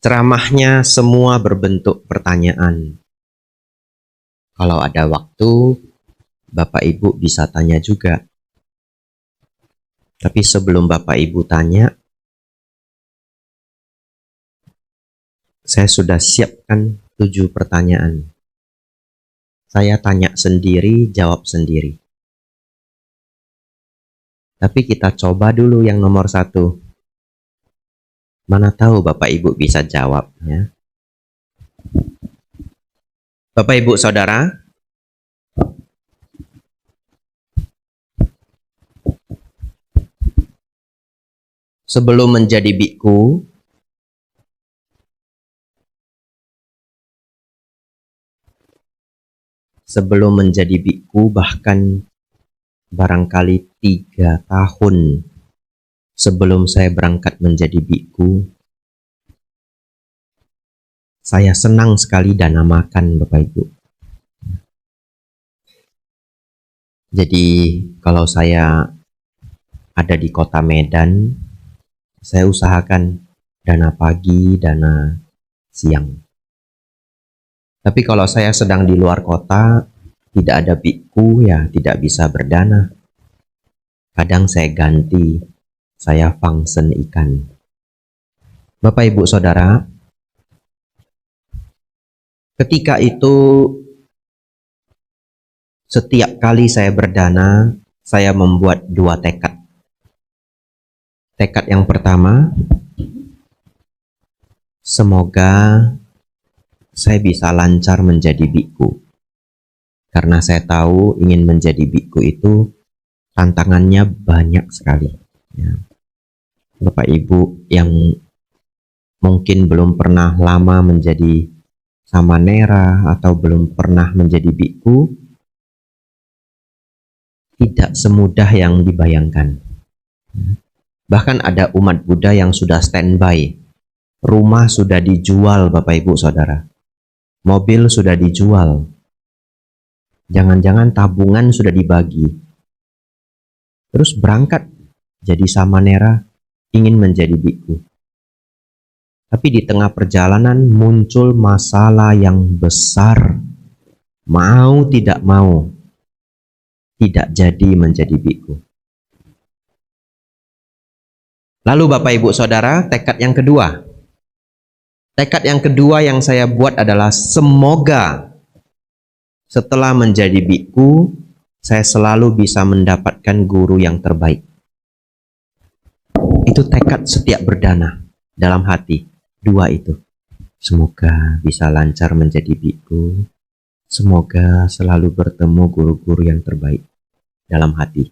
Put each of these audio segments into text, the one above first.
Ceramahnya semua berbentuk pertanyaan. Kalau ada waktu, Bapak Ibu bisa tanya juga. Tapi sebelum Bapak Ibu tanya, saya sudah siapkan 7 pertanyaan. Saya tanya sendiri, jawab sendiri. Tapi kita coba dulu yang nomor 1. Mana tahu Bapak Ibu bisa jawab, ya. Bapak Ibu Saudara, sebelum menjadi biku, bahkan barangkali 3 tahun sebelum saya berangkat menjadi biku, saya senang sekali dana makan, Bapak Ibu. Jadi kalau saya ada di kota Medan, saya usahakan dana pagi, dana siang. Tapi kalau saya sedang di luar kota, tidak ada biku, ya tidak bisa berdana. Kadang saya ganti, saya fungsen ikan. Bapak Ibu Saudara, ketika itu setiap kali saya berdana, saya membuat 2 tekad. Tekad yang pertama, semoga saya bisa lancar menjadi biku. Karena saya tahu ingin menjadi biku itu tantangannya banyak sekali, ya. Bapak Ibu yang mungkin belum pernah lama menjadi samanera atau belum pernah menjadi biku, tidak semudah yang dibayangkan. Bahkan ada umat Buddha yang sudah standby. Rumah sudah dijual, Bapak Ibu Saudara. Mobil sudah dijual. Jangan-jangan tabungan sudah dibagi. Terus berangkat jadi samanera, ingin menjadi biku. Tapi di tengah perjalanan muncul masalah yang besar. Mau tidak mau, tidak jadi menjadi biku. Lalu Bapak Ibu Saudara, tekad yang kedua. Tekad yang kedua yang saya buat adalah semoga setelah menjadi biku, saya selalu bisa mendapatkan guru yang terbaik. Itu tekad setiap berdana dalam hati. 2 itu. Semoga bisa lancar menjadi biku. Semoga selalu bertemu guru-guru yang terbaik dalam hati.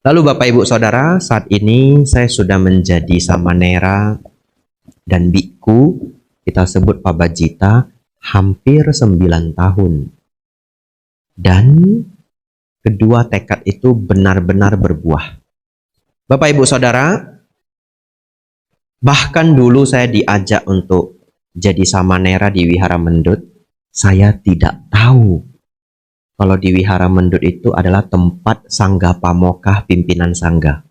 Lalu Bapak Ibu Saudara, saat ini saya sudah menjadi samanera dan biku, kita sebut pabajita, hampir 9 tahun. Dan kedua tekad itu benar-benar berbuah. Bapak Ibu Saudara, bahkan dulu saya diajak untuk jadi samanera di Wihara Mendut. Saya tidak tahu kalau di Wihara Mendut itu adalah tempat Sangga Pamokah pimpinan Sangga.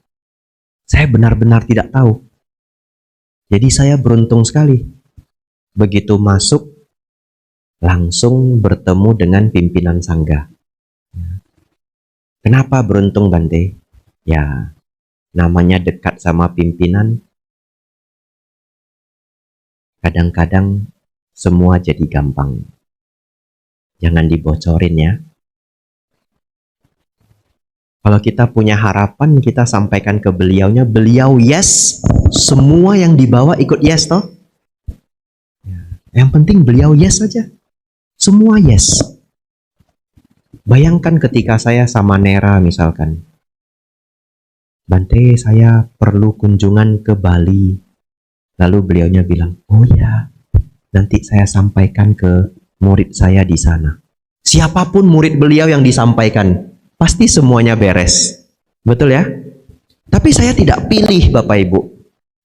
Saya benar-benar tidak tahu. Jadi saya beruntung sekali. Begitu masuk, langsung bertemu dengan pimpinan Sangga. Kenapa beruntung, Bante? Ya, namanya dekat sama pimpinan. Kadang-kadang semua jadi gampang. Jangan dibocorin, ya. Kalau kita punya harapan, kita sampaikan ke beliaunya, beliau yes, semua yang dibawa ikut yes toh. Yang penting beliau yes saja, semua yes. Bayangkan ketika saya samanera misalkan, Bante saya perlu kunjungan ke Bali. Lalu beliaunya bilang, oh ya, nanti saya sampaikan ke murid saya di sana. Siapapun murid beliau yang disampaikan, pasti semuanya beres. Betul ya? Tapi saya tidak pilih Bapak Ibu.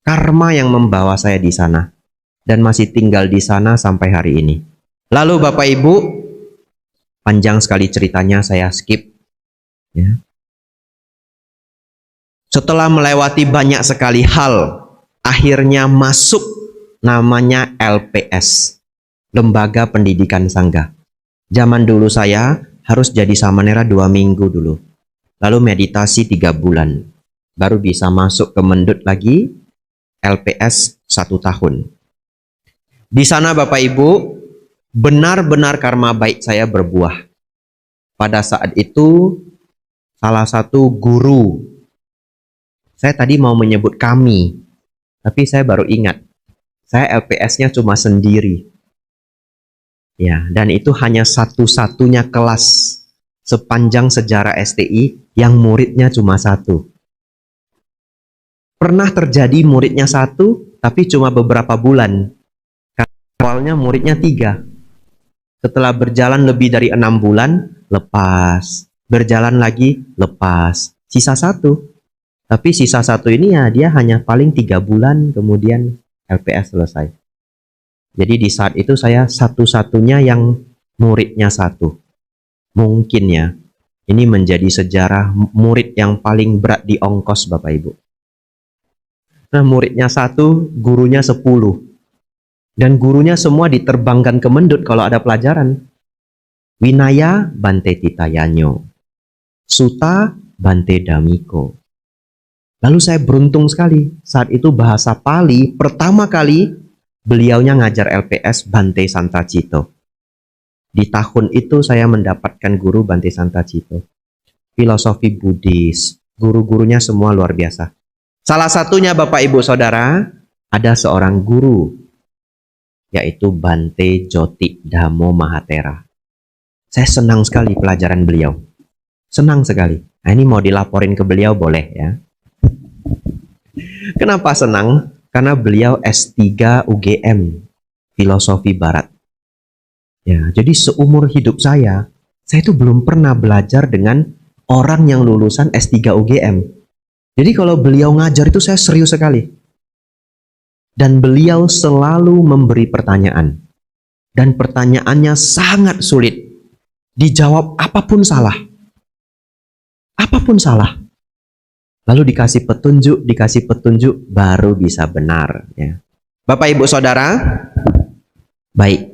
Karma yang membawa saya di sana. Dan masih tinggal di sana sampai hari ini. Lalu Bapak Ibu, panjang sekali ceritanya, saya skip. Ya. Setelah melewati banyak sekali hal, akhirnya masuk namanya LPS, Lembaga Pendidikan Sangga. Zaman dulu saya harus jadi samanera 2 minggu dulu. Lalu meditasi 3 bulan. Baru bisa masuk ke Mendut lagi, LPS 1 tahun. Di sana Bapak Ibu, benar-benar karma baik saya berbuah. Pada saat itu, salah satu guru, saya tadi mau menyebut kami, tapi saya baru ingat, saya LPS-nya cuma sendiri. Ya, dan itu hanya satu-satunya kelas sepanjang sejarah STI yang muridnya cuma 1. Pernah terjadi muridnya 1, tapi cuma beberapa bulan. Awalnya muridnya 3. Setelah berjalan lebih dari 6 bulan, lepas. Berjalan lagi, lepas. Sisa 1. Tapi sisa 1 ini ya dia hanya paling 3 bulan kemudian LPS selesai. Jadi di saat itu saya satu-satunya yang muridnya 1. Mungkin ya, ini menjadi sejarah murid yang paling berat di ongkos Bapak Ibu. Nah muridnya 1, gurunya 10. Dan gurunya semua diterbangkan ke Mendut kalau ada pelajaran. Winaya Bante Titayanyo, Suta Bante Damiko. Lalu saya beruntung sekali, saat itu bahasa Pali pertama kali beliaunya ngajar LPS Bante Santacito. Di tahun itu saya mendapatkan guru Bante Santacito. Filosofi Buddhis, guru-gurunya semua luar biasa. Salah satunya Bapak Ibu Saudara, ada seorang guru, yaitu Bante Joti Dhammo Mahatera. Saya senang sekali pelajaran beliau. Senang sekali. Nah, ini mau dilaporin ke beliau boleh ya. Kenapa senang? Karena beliau S3 UGM, Filosofi Barat. Ya, jadi seumur hidup saya itu belum pernah belajar dengan orang yang lulusan S3 UGM. Jadi kalau beliau ngajar itu saya serius sekali. Dan beliau selalu memberi pertanyaan. Dan pertanyaannya sangat sulit. Dijawab apapun salah. Apapun salah. Lalu dikasih petunjuk, baru bisa benar. Ya. Bapak Ibu Saudara, baik.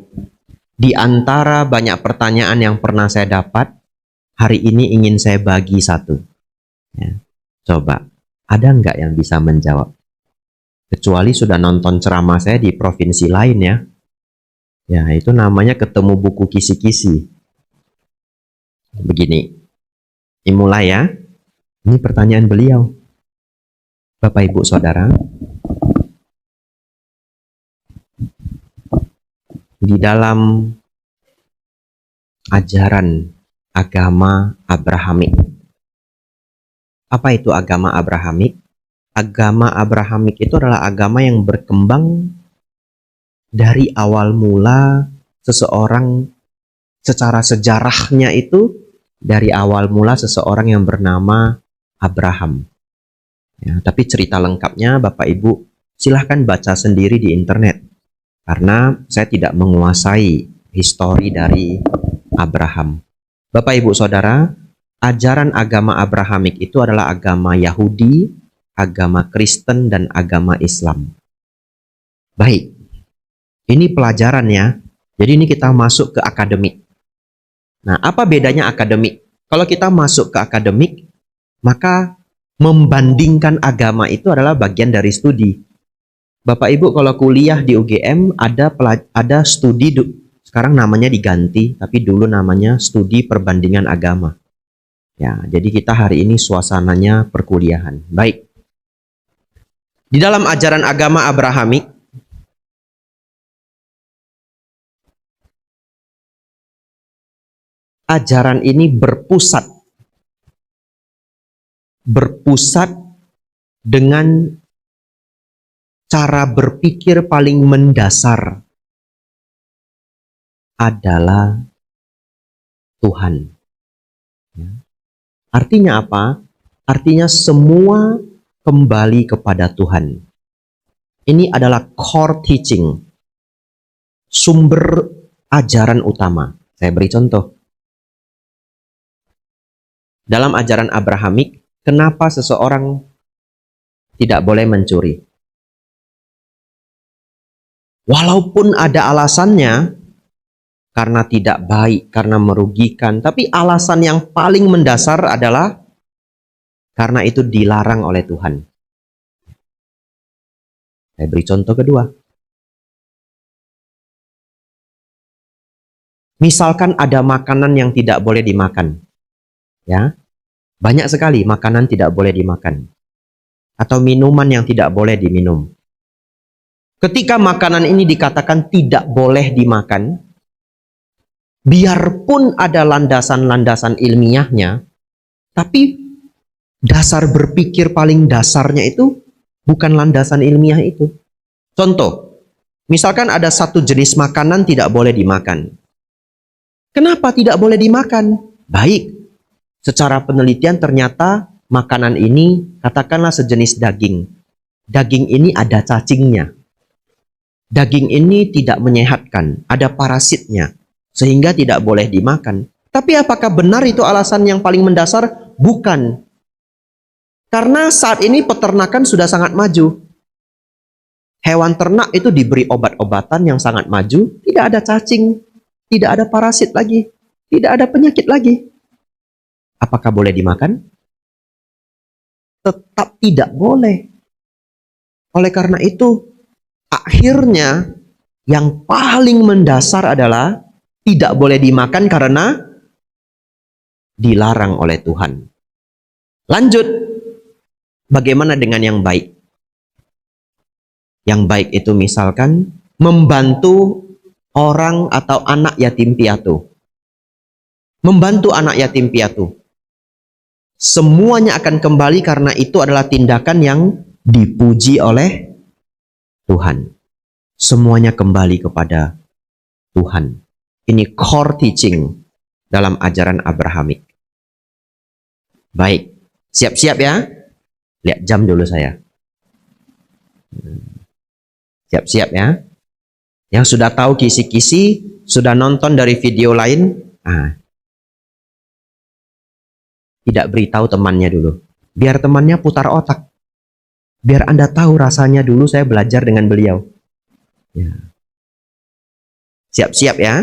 Di antara banyak pertanyaan yang pernah saya dapat, hari ini ingin saya bagi 1. Ya. Coba, ada nggak yang bisa menjawab? Kecuali sudah nonton ceramah saya di provinsi lain ya. Ya, itu namanya ketemu buku kisi-kisi. Begini, dimulai ya. Ini pertanyaan beliau. Bapak Ibu Saudara, di dalam ajaran agama Abrahamik. Apa itu agama Abrahamik? Agama Abrahamik itu adalah agama yang berkembang dari awal mula seseorang, secara sejarahnya itu dari awal mula seseorang yang bernama Abraham. Ya, tapi cerita lengkapnya Bapak Ibu silahkan baca sendiri di internet. Karena saya tidak menguasai histori dari Abraham. Bapak Ibu Saudara, ajaran agama Abrahamik itu adalah agama Yahudi, agama Kristen, dan agama Islam. Baik, ini pelajarannya. Jadi ini kita masuk ke akademik. Nah, apa bedanya akademik? Kalau kita masuk ke akademik, maka membandingkan agama itu adalah bagian dari studi. Bapak Ibu kalau kuliah di UGM ada studi, sekarang namanya diganti, tapi dulu namanya studi perbandingan agama. Ya, jadi kita hari ini suasananya perkuliahan. Baik. Di dalam ajaran agama Abrahamik, ajaran ini berpusat dengan cara berpikir paling mendasar adalah Tuhan. Ya. Artinya apa? Artinya semua kembali kepada Tuhan. Ini adalah core teaching, sumber ajaran utama. Saya beri contoh. Dalam ajaran Abrahamik, kenapa seseorang tidak boleh mencuri. Walaupun ada alasannya, karena tidak baik, karena merugikan, tapi alasan yang paling mendasar adalah karena itu dilarang oleh Tuhan. Saya beri contoh kedua. Misalkan ada makanan yang tidak boleh dimakan. Ya. Banyak sekali makanan tidak boleh dimakan. Atau minuman yang tidak boleh diminum. Ketika makanan ini dikatakan tidak boleh dimakan, biarpun ada landasan-landasan ilmiahnya, tapi dasar berpikir paling dasarnya itu bukan landasan ilmiah itu. Contoh, misalkan ada satu jenis makanan tidak boleh dimakan. Kenapa tidak boleh dimakan? Baik, secara penelitian ternyata makanan ini katakanlah sejenis daging. Daging ini ada cacingnya. Daging ini tidak menyehatkan, ada parasitnya, sehingga tidak boleh dimakan. Tapi apakah benar itu alasan yang paling mendasar? Bukan. Karena saat ini peternakan sudah sangat maju. Hewan ternak itu diberi obat-obatan yang sangat maju, tidak ada cacing, tidak ada parasit lagi, tidak ada penyakit lagi. Apakah boleh dimakan? Tetap tidak boleh. Oleh karena itu, akhirnya yang paling mendasar adalah tidak boleh dimakan karena dilarang oleh Tuhan. Lanjut, bagaimana dengan yang baik? Yang baik itu misalkan membantu orang atau anak yatim piatu. Membantu anak yatim piatu. Semuanya akan kembali karena itu adalah tindakan yang dipuji oleh Tuhan. Semuanya kembali kepada Tuhan. Ini core teaching dalam ajaran Abrahamik. Baik, siap-siap ya. Lihat jam dulu saya. Siap-siap ya. Yang sudah tahu kisi-kisi, sudah nonton dari video lain, tidak beritahu temannya dulu. Biar temannya putar otak. Biar Anda tahu rasanya dulu saya belajar dengan beliau. Ya. Siap-siap ya.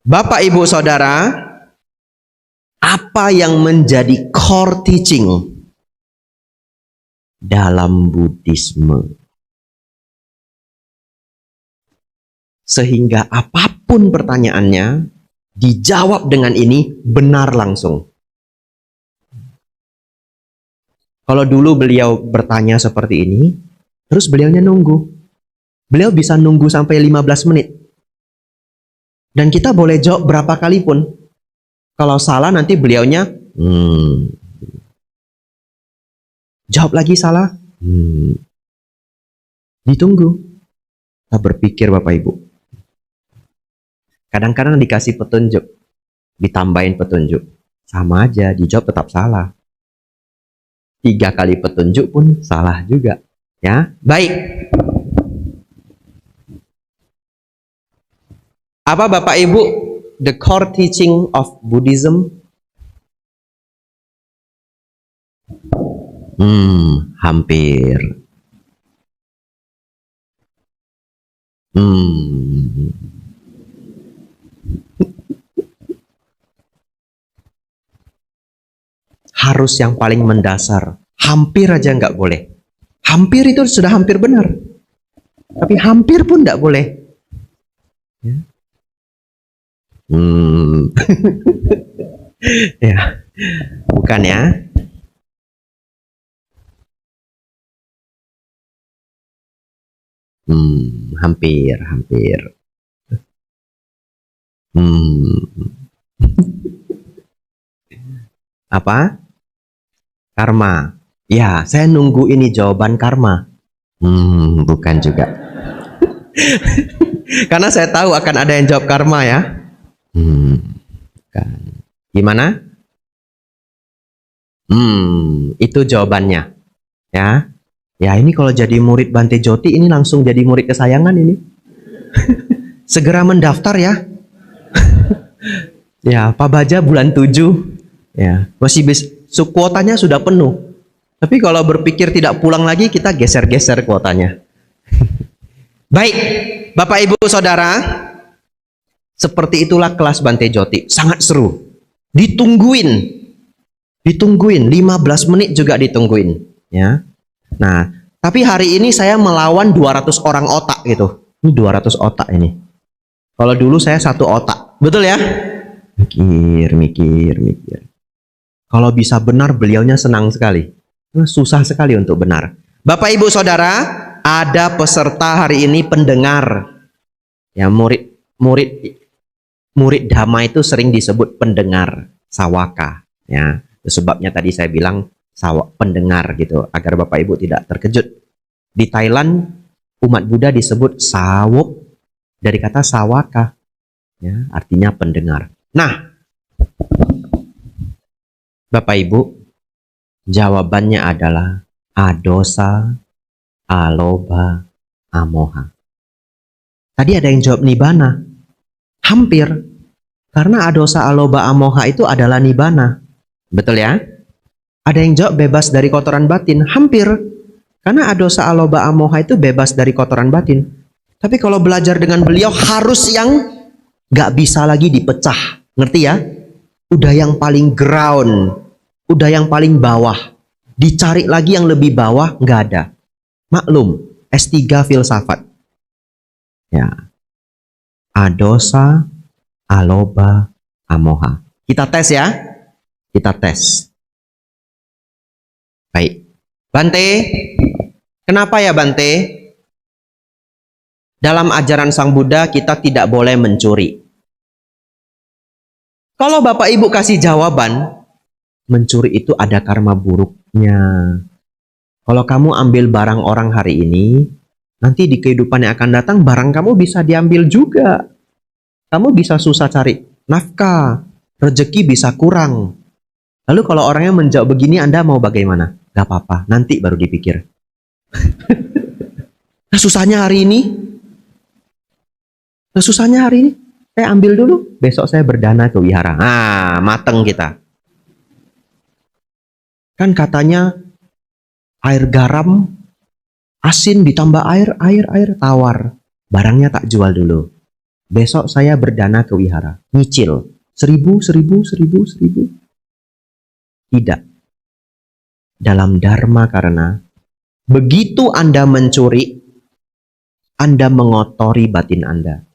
Bapak, Ibu, Saudara, apa yang menjadi core teaching dalam Buddhisme? Sehingga apapun pertanyaannya, dijawab dengan ini benar langsung. Kalau dulu beliau bertanya seperti ini, terus beliaunya nunggu. Beliau bisa nunggu sampai 15 menit. Dan kita boleh jawab berapa kali pun. Kalau salah nanti beliaunya, jawab lagi salah. Ditunggu. Kita berpikir Bapak Ibu. Kadang-kadang dikasih petunjuk, ditambahin petunjuk. Sama aja, dijawab tetap salah. 3 kali petunjuk pun salah juga. Ya, baik. Apa Bapak Ibu the core teaching of Buddhism? Hampir. Harus yang paling mendasar. Hampir aja nggak boleh. Hampir itu sudah hampir benar. Tapi hampir pun nggak boleh. Ya. Ya. Bukan ya. Hampir. Apa? Karma. Ya, saya nunggu ini jawaban karma. Bukan juga. Karena saya tahu akan ada yang jawab karma ya. Bukan. Gimana? Itu jawabannya. Ya. Ya, ini kalau jadi murid Bante Joti ini langsung jadi murid kesayangan ini. Segera mendaftar ya. Ya, Pak Baja bulan 7. Ya, masih kuotanya sudah penuh. Tapi kalau berpikir tidak pulang lagi, kita geser-geser kuotanya. Baik, Bapak Ibu Saudara, seperti itulah kelas Bante Joti. Sangat seru. Ditungguin. 15 menit juga ditungguin. Ya. Nah, tapi hari ini saya melawan 200 orang otak gitu. Ini 200 otak ini. Kalau dulu saya 1 otak. Betul ya? Mikir. Kalau bisa benar, beliaunya senang sekali. Susah sekali untuk benar. Bapak Ibu Saudara, ada peserta hari ini pendengar. Ya, murid Dhamma itu sering disebut pendengar, sawaka. Ya, sebabnya tadi saya bilang pendengar gitu, agar Bapak Ibu tidak terkejut. Di Thailand, umat Buddha disebut sawok dari kata sawaka. Ya, artinya pendengar. Nah, Bapak Ibu, jawabannya adalah adosa, aloba, amoha. Tadi ada yang jawab nibana. Hampir. Karena adosa, aloba, amoha itu adalah nibana. Betul ya? Ada yang jawab bebas dari kotoran batin. Hampir. Karena adosa, aloba, amoha itu bebas dari kotoran batin. Tapi kalau belajar dengan beliau harus yang gak bisa lagi dipecah. Ngerti ya? Udah yang paling ground, udah yang paling bawah. Dicari lagi yang lebih bawah, nggak ada. Maklum, S3 filsafat. Ya. Adosa, aloba, amoha. Kita tes ya. Kita tes. Baik. Bante, kenapa ya Bante? Dalam ajaran Sang Buddha kita tidak boleh mencuri. Kalau Bapak Ibu kasih jawaban, mencuri itu ada karma buruknya. Kalau kamu ambil barang orang hari ini, nanti di kehidupan yang akan datang, barang kamu bisa diambil juga. Kamu bisa susah cari nafkah, rezeki bisa kurang. Lalu kalau orangnya menjawab begini, Anda mau bagaimana? Gak apa-apa, nanti baru dipikir. Nah, susahnya hari ini. Nah, susahnya hari ini. Saya ambil dulu, besok saya berdana ke wihara. Nah, mateng kita. Kan katanya air garam, asin ditambah air tawar. Barangnya tak jual dulu. Besok saya berdana ke wihara. Nyicil. 1000. Tidak. Dalam dharma karena begitu Anda mencuri, Anda mengotori batin Anda.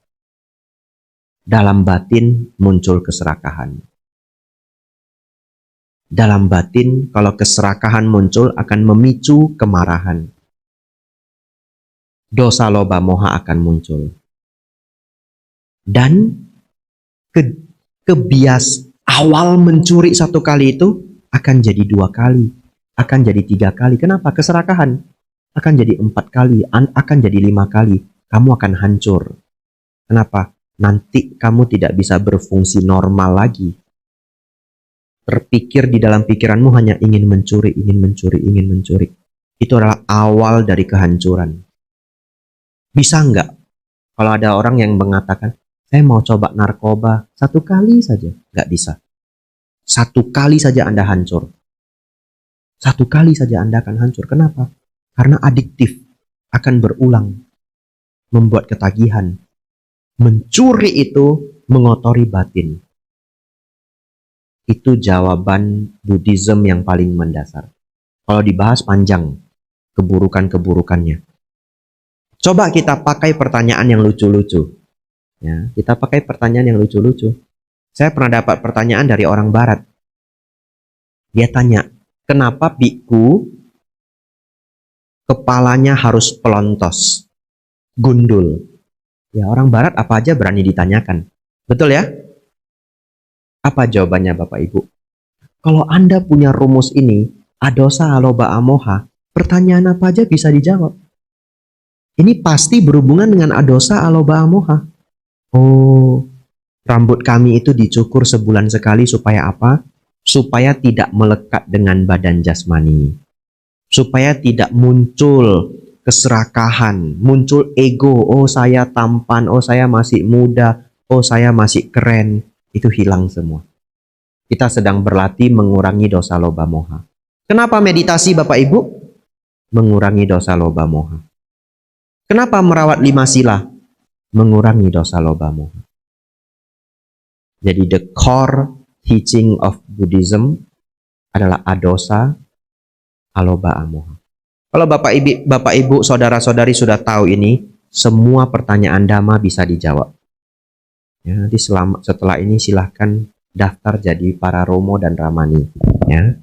Dalam batin muncul keserakahan. Dalam batin, kalau keserakahan muncul akan memicu kemarahan. Dosa, loba, moha akan muncul. Dan awal mencuri 1 kali itu akan jadi 2 kali, akan jadi 3 kali. Kenapa? Keserakahan akan jadi 4 kali, akan jadi 5 kali. Kamu akan hancur. Kenapa? Nanti kamu tidak bisa berfungsi normal lagi. Terpikir di dalam pikiranmu hanya ingin mencuri. Itu adalah awal dari kehancuran. Bisa nggak? Kalau ada orang yang mengatakan, saya mau coba narkoba 1 kali saja. Nggak bisa. 1 kali saja Anda hancur. 1 kali saja Anda akan hancur. Kenapa? Karena adiktif. Akan berulang. Membuat ketagihan. Mencuri itu mengotori batin. Itu jawaban Buddhism yang paling mendasar. Kalau dibahas panjang keburukan-keburukannya. Coba kita pakai pertanyaan yang lucu-lucu. Ya, kita pakai pertanyaan yang lucu-lucu. Saya pernah dapat pertanyaan dari orang barat. Dia tanya, kenapa biku kepalanya harus pelontos, gundul? Ya, orang barat apa aja berani ditanyakan. Betul ya? Apa jawabannya Bapak Ibu? Kalau Anda punya rumus ini, adosa, aloba, amoha, pertanyaan apa aja bisa dijawab. Ini pasti berhubungan dengan adosa, aloba, amoha. Oh, rambut kami itu dicukur sebulan sekali supaya apa? Supaya tidak melekat dengan badan jasmani. Supaya tidak muncul keserakahan, muncul ego. Oh, saya tampan, oh saya masih muda, oh saya masih keren. Itu hilang semua. Kita sedang berlatih mengurangi dosa, loba, moha. Kenapa meditasi Bapak Ibu? Mengurangi dosa loba moha. Kenapa merawat 5 sila? Mengurangi dosa loba moha. Jadi the core teaching of Buddhism adalah adosa, aloba, amoha. Kalau Bapak Ibu, saudara-saudari sudah tahu ini, semua pertanyaan Dhamma bisa dijawab. Ya, nanti setelah ini silahkan daftar jadi para Romo dan Ramani. Ya.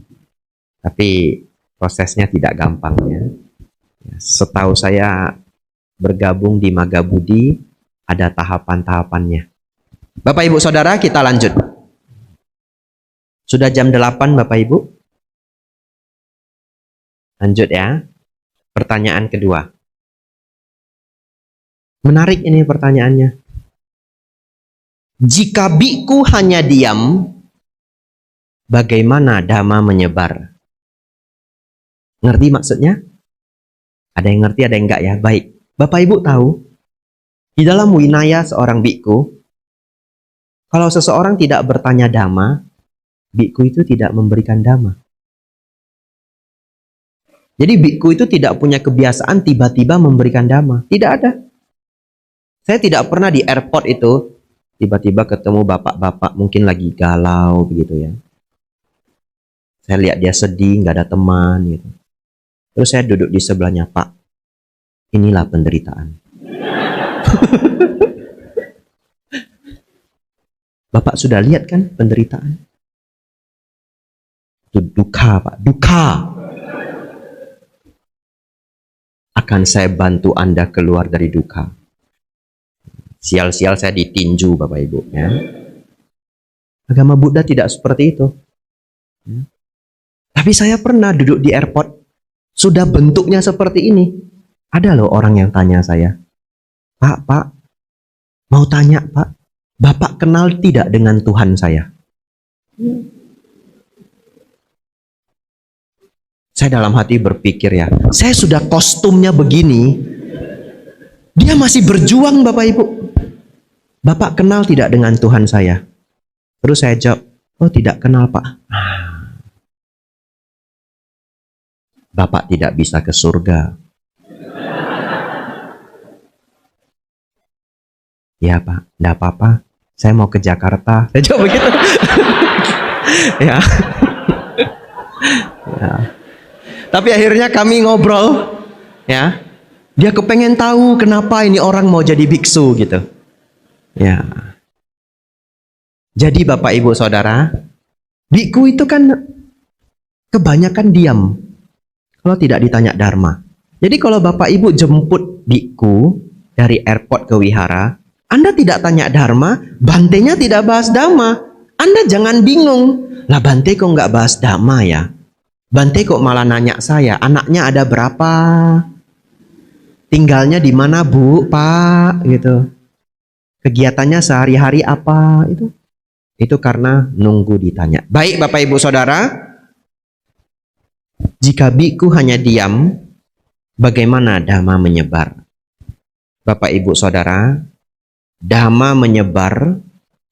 Tapi prosesnya tidak gampang. Ya. Setahu saya bergabung di Magabudi ada tahapan-tahapannya. Bapak Ibu Saudara, kita lanjut. Sudah jam 8 Bapak Ibu. Lanjut ya. Pertanyaan kedua. Menarik ini pertanyaannya. Jika biku hanya diam, bagaimana Dhamma menyebar? Ngerti maksudnya? Ada yang ngerti, ada yang enggak ya? Baik. Bapak Ibu tahu, di dalam winaya seorang biku, kalau seseorang tidak bertanya Dhamma, biku itu tidak memberikan Dhamma. Jadi biku itu tidak punya kebiasaan tiba-tiba memberikan Dhamma. Tidak ada. Saya tidak pernah di airport itu tiba-tiba ketemu bapak-bapak mungkin lagi galau begitu ya. Saya lihat dia sedih, nggak ada teman gitu. Terus saya duduk di sebelahnya, Pak, inilah penderitaan. Bapak sudah lihat kan penderitaan? Itu duka, Pak, duka. Akan saya bantu Anda keluar dari duka. Sial-sial saya ditinju Bapak Ibu ya. Agama Buddha tidak seperti itu ya. Tapi saya pernah duduk di airport, sudah bentuknya seperti ini. Ada loh orang yang tanya saya, Pak, mau tanya Pak, Bapak kenal tidak dengan Tuhan saya? Saya dalam hati berpikir ya, saya sudah kostumnya begini, dia masih berjuang Bapak Ibu. Bapak kenal tidak dengan Tuhan saya? Terus saya jawab, oh tidak kenal Pak. Bapak tidak bisa ke surga. Ya Pak, enggak apa-apa. Saya mau ke Jakarta. Saya jawab begitu. Ya. Ya. Tapi akhirnya kami ngobrol, ya. Dia kepengen tahu kenapa ini orang mau jadi biksu gitu. Ya. Jadi Bapak Ibu Saudara, biku itu kan kebanyakan diam kalau tidak ditanya dharma. Jadi kalau Bapak Ibu jemput biku dari airport ke wihara, Anda tidak tanya dharma, bantenya tidak bahas dhamma. Anda jangan bingung. Lah Bante kok nggak bahas dhamma ya? Bante kok malah nanya saya, anaknya ada berapa? Tinggalnya di mana Bu, Pak? Gitu. Kegiatannya sehari-hari apa? Itu karena nunggu ditanya. Baik Bapak Ibu Saudara, jika biku hanya diam, bagaimana Dhamma menyebar? Bapak Ibu Saudara, Dhamma menyebar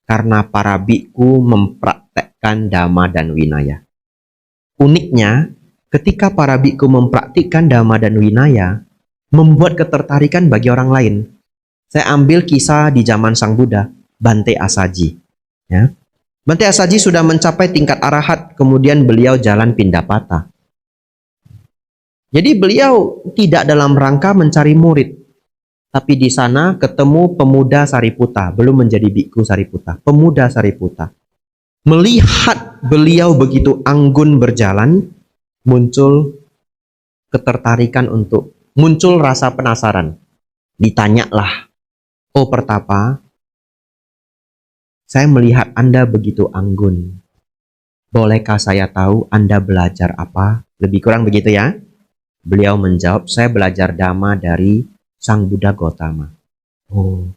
karena para biku mempraktekkan Dhamma dan Winaya. Uniknya, ketika para biku mempraktikkan Dhamma dan Winaya, membuat ketertarikan bagi orang lain. Saya ambil kisah di zaman Sang Buddha, Bante Asaji. Ya. Bante Asaji sudah mencapai tingkat arahat, kemudian beliau jalan Pindapata. Jadi beliau tidak dalam rangka mencari murid, tapi di sana ketemu pemuda Sariputta, belum menjadi biku Sariputta, pemuda Sariputta. Melihat beliau begitu anggun berjalan, muncul ketertarikan muncul rasa penasaran. Ditanyalah, oh Pertapa, saya melihat Anda begitu anggun. Bolehkah saya tahu Anda belajar apa? Lebih kurang begitu ya. Beliau menjawab, saya belajar Dhamma dari Sang Buddha Gautama. Oh,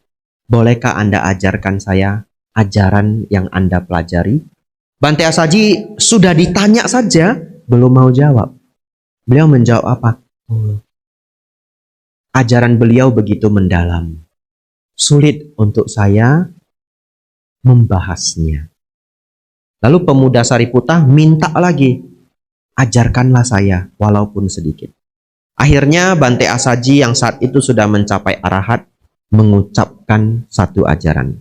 bolehkah Anda ajarkan saya ajaran yang Anda pelajari? Bante Asaji sudah ditanya saja, belum mau jawab. Beliau menjawab apa? Oh, ajaran beliau begitu mendalam. Sulit untuk saya membahasnya. Lalu pemuda Sariputta minta lagi. ajarkanlah saya walaupun sedikit. Akhirnya Bante Asaji yang saat itu sudah mencapai arahat mengucapkan satu ajaran.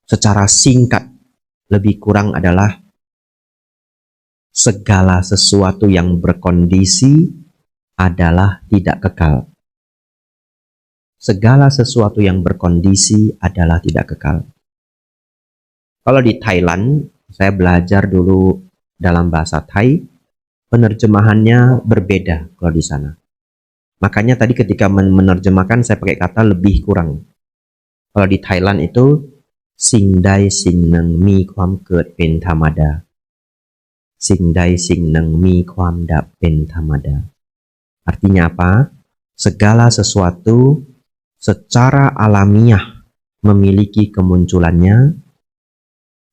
Secara singkat, lebih kurang adalah segala sesuatu yang berkondisi adalah tidak kekal. Segala sesuatu yang berkondisi adalah tidak kekal. Kalau di Thailand, saya belajar dulu dalam bahasa Thai, penerjemahannya berbeda kalau di sana. Makanya tadi ketika menerjemahkan saya pakai kata lebih kurang. Kalau di Thailand ituสิ่งใดสิ่งหนึ่งมีความเกิดเป็นธรรมดาสิ่งใดสิ่งหนึ่งมีความดับเป็นธรรมดา Artinya apa? Segala sesuatu secara alamiah memiliki kemunculannya,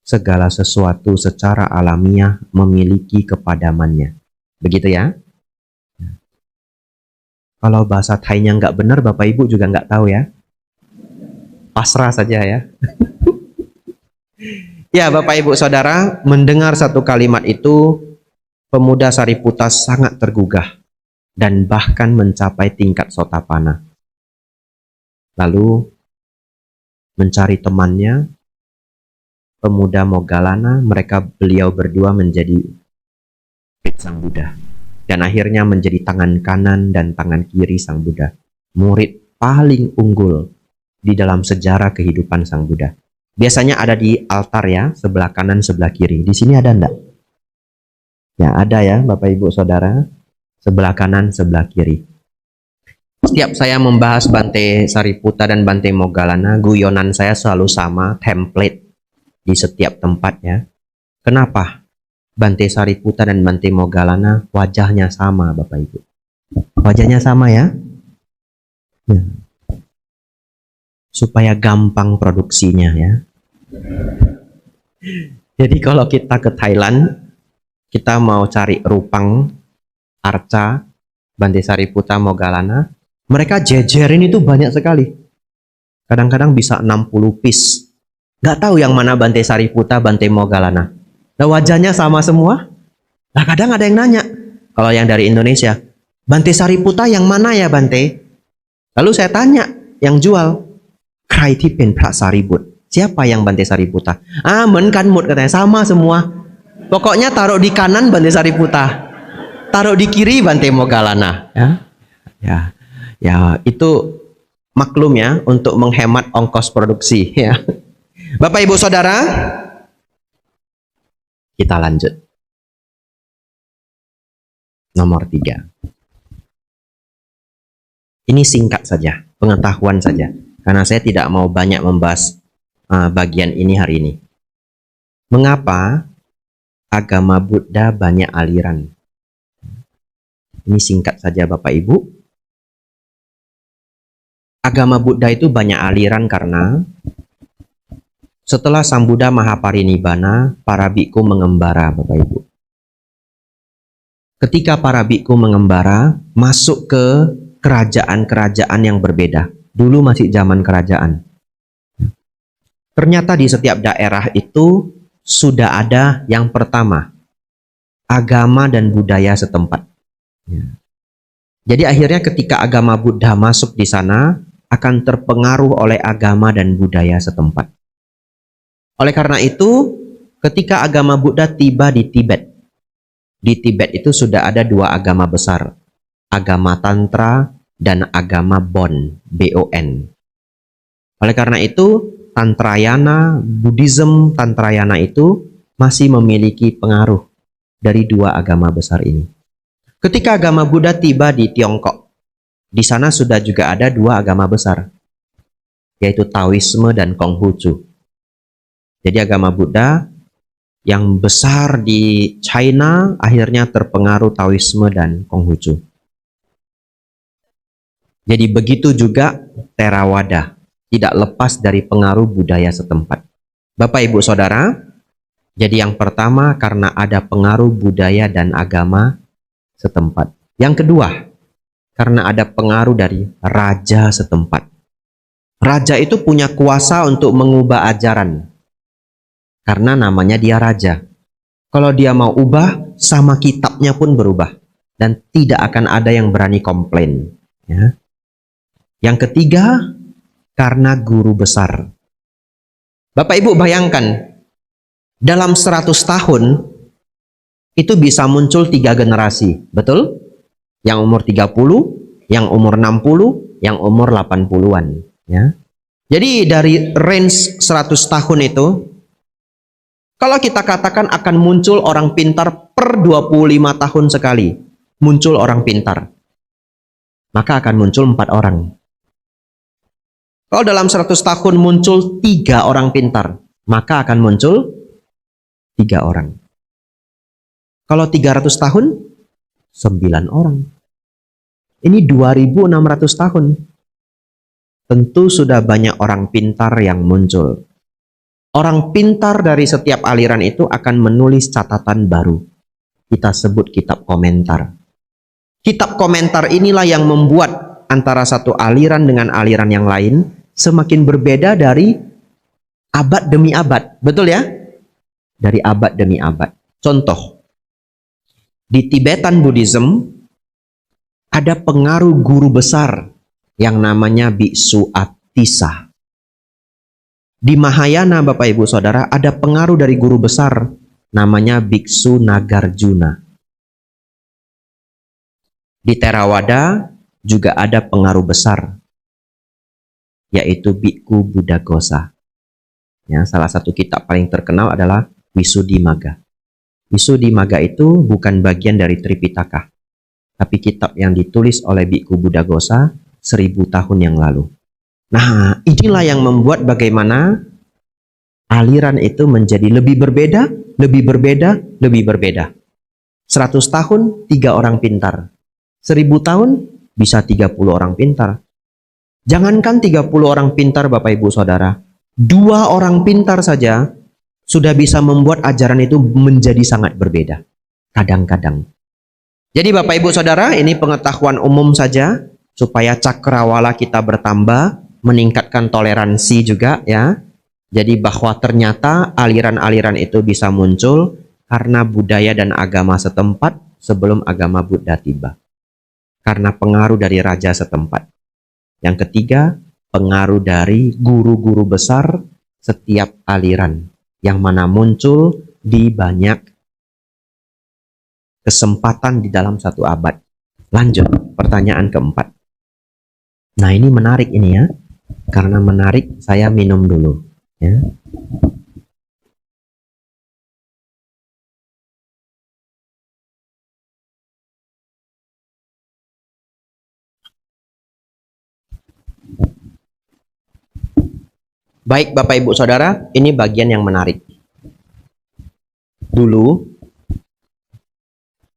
segala sesuatu secara alamiah memiliki kepadamannya. Begitu ya? Kalau bahasa Thainya nggak benar, Bapak Ibu juga nggak tahu ya. Pasrah saja ya. Ya, Bapak Ibu Saudara, mendengar satu kalimat itu, pemuda Sariputta sangat tergugah dan bahkan mencapai tingkat sotapana. Lalu mencari temannya, pemuda Moggallana, beliau berdua menjadi murid Sang Buddha. Dan akhirnya menjadi tangan kanan dan tangan kiri Sang Buddha. Murid paling unggul di dalam sejarah kehidupan Sang Buddha. Biasanya ada di altar ya, sebelah kanan, sebelah kiri. Di sini ada enggak? Ya, ada ya, Bapak Ibu Saudara. Sebelah kanan, sebelah kiri. Setiap saya membahas Bante Sariputta dan Bante Moggallana, guyonan saya selalu sama, template di setiap tempat ya. Kenapa? Bante Sariputta dan Bante Moggallana wajahnya sama, Bapak Ibu. Wajahnya sama ya. Ya. Supaya gampang produksinya ya. Jadi kalau kita ke Thailand, kita mau cari Rupang, Arca, Bante Sariputta, Moggallana, mereka jejerin itu banyak sekali. Kadang-kadang bisa 60 piece. Nggak tahu yang mana Bante Sariputta, Bante Moggallana. Nah, wajahnya sama semua. Nah, kadang ada yang nanya, kalau yang dari Indonesia, Bante Sariputta yang mana ya Bante? Lalu saya tanya, yang jual, ใครที่เป็นพระสารีบุตร siapa yang Bante Sariputta? เหมือนกันหมด katanya, sama semua. Pokoknya taruh di kanan Bante Sariputta, taruh di kiri Bante Moggallana. Ya, itu maklum ya, untuk menghemat ongkos produksi ya. Bapak Ibu Saudara, kita lanjut. Nomor 3. Ini singkat saja, pengetahuan saja. Karena saya tidak mau banyak membahas bagian ini hari ini. Mengapa agama Buddha banyak aliran? Ini singkat saja Bapak Ibu. Agama Buddha itu banyak aliran karena setelah Sang Buddha Mahaparinibbana, para bhikkhu mengembara Bapak Ibu. Ketika para bhikkhu mengembara, masuk ke kerajaan-kerajaan yang berbeda. Dulu masih zaman kerajaan. Ternyata di setiap daerah itu sudah ada yang pertama, agama dan budaya setempat. Jadi akhirnya ketika agama Buddha masuk di sana, akan terpengaruh oleh agama dan budaya setempat. Oleh karena itu, ketika agama Buddha tiba di Tibet itu sudah ada 2 agama besar, agama Tantra dan agama Bon, B-O-N. Oleh karena itu, Tantrayana, Buddhism Tantrayana itu masih memiliki pengaruh dari 2 agama besar ini. Ketika agama Buddha tiba di Tiongkok, di sana sudah juga ada 2 agama besar, yaitu Taoisme dan Konghucu. Jadi agama Buddha yang besar di China akhirnya terpengaruh Taoisme dan Konghucu. Jadi begitu juga Theravada, tidak lepas dari pengaruh budaya setempat. Bapak Ibu Saudara, jadi yang pertama karena ada pengaruh budaya dan agama setempat. Yang kedua, karena ada pengaruh dari raja setempat. Raja itu punya kuasa untuk mengubah ajaran. Karena namanya dia raja. Kalau dia mau ubah, sama kitabnya pun berubah. Dan tidak akan ada yang berani komplain. Ya. Yang ketiga, karena guru besar. Bapak Ibu bayangkan, dalam 100 tahun, itu bisa muncul 3 generasi. Betul? Yang umur 30, yang umur 60, yang umur 80-an. Ya. Jadi dari range 100 tahun itu, kalau kita katakan akan muncul orang pintar per 25 tahun sekali, muncul orang pintar, maka akan muncul 4 orang. Kalau dalam 100 tahun muncul 3 orang pintar, maka akan muncul 3 orang. Kalau 300 tahun, 9 orang. Ini 2600 tahun. Tentu sudah banyak orang pintar yang muncul. Orang pintar dari setiap aliran itu akan menulis catatan baru. Kita sebut kitab komentar. Kitab komentar inilah yang membuat antara satu aliran dengan aliran yang lain semakin berbeda dari abad demi abad. Betul ya? Dari abad demi abad. Contoh, di Tibetan Buddhism ada pengaruh guru besar yang namanya Biksu Atisa. Di Mahayana, Bapak Ibu Saudara, ada pengaruh dari guru besar namanya Biksu Nagarjuna. Di Theravada juga ada pengaruh besar, yaitu Bhikkhu Buddhaghosa. Ya, salah satu kitab paling terkenal adalah Visuddhimagga. Visuddhimagga itu bukan bagian dari Tripitaka, tapi kitab yang ditulis oleh Bhikkhu Buddhaghosa 1000 tahun yang lalu. Nah, inilah yang membuat bagaimana aliran itu menjadi lebih berbeda, lebih berbeda, lebih berbeda. 100 tahun, 3 orang pintar. 1000 tahun, bisa 30 orang pintar. Jangankan 30 orang pintar, Bapak Ibu Saudara, 2 orang pintar saja sudah bisa membuat ajaran itu menjadi sangat berbeda. Kadang-kadang. Jadi Bapak Ibu Saudara, ini pengetahuan umum saja, supaya cakrawala kita bertambah, meningkatkan toleransi juga ya. Jadi bahwa ternyata aliran-aliran itu bisa muncul karena budaya dan agama setempat sebelum agama Buddha tiba. Karena pengaruh dari raja setempat. Yang ketiga, pengaruh dari guru-guru besar setiap aliran yang mana muncul di banyak kesempatan di dalam satu abad. Lanjut, pertanyaan keempat. Nah, ini menarik ini ya. Karena menarik, saya minum dulu. Ya. Baik Bapak Ibu Saudara, ini bagian yang menarik. Dulu,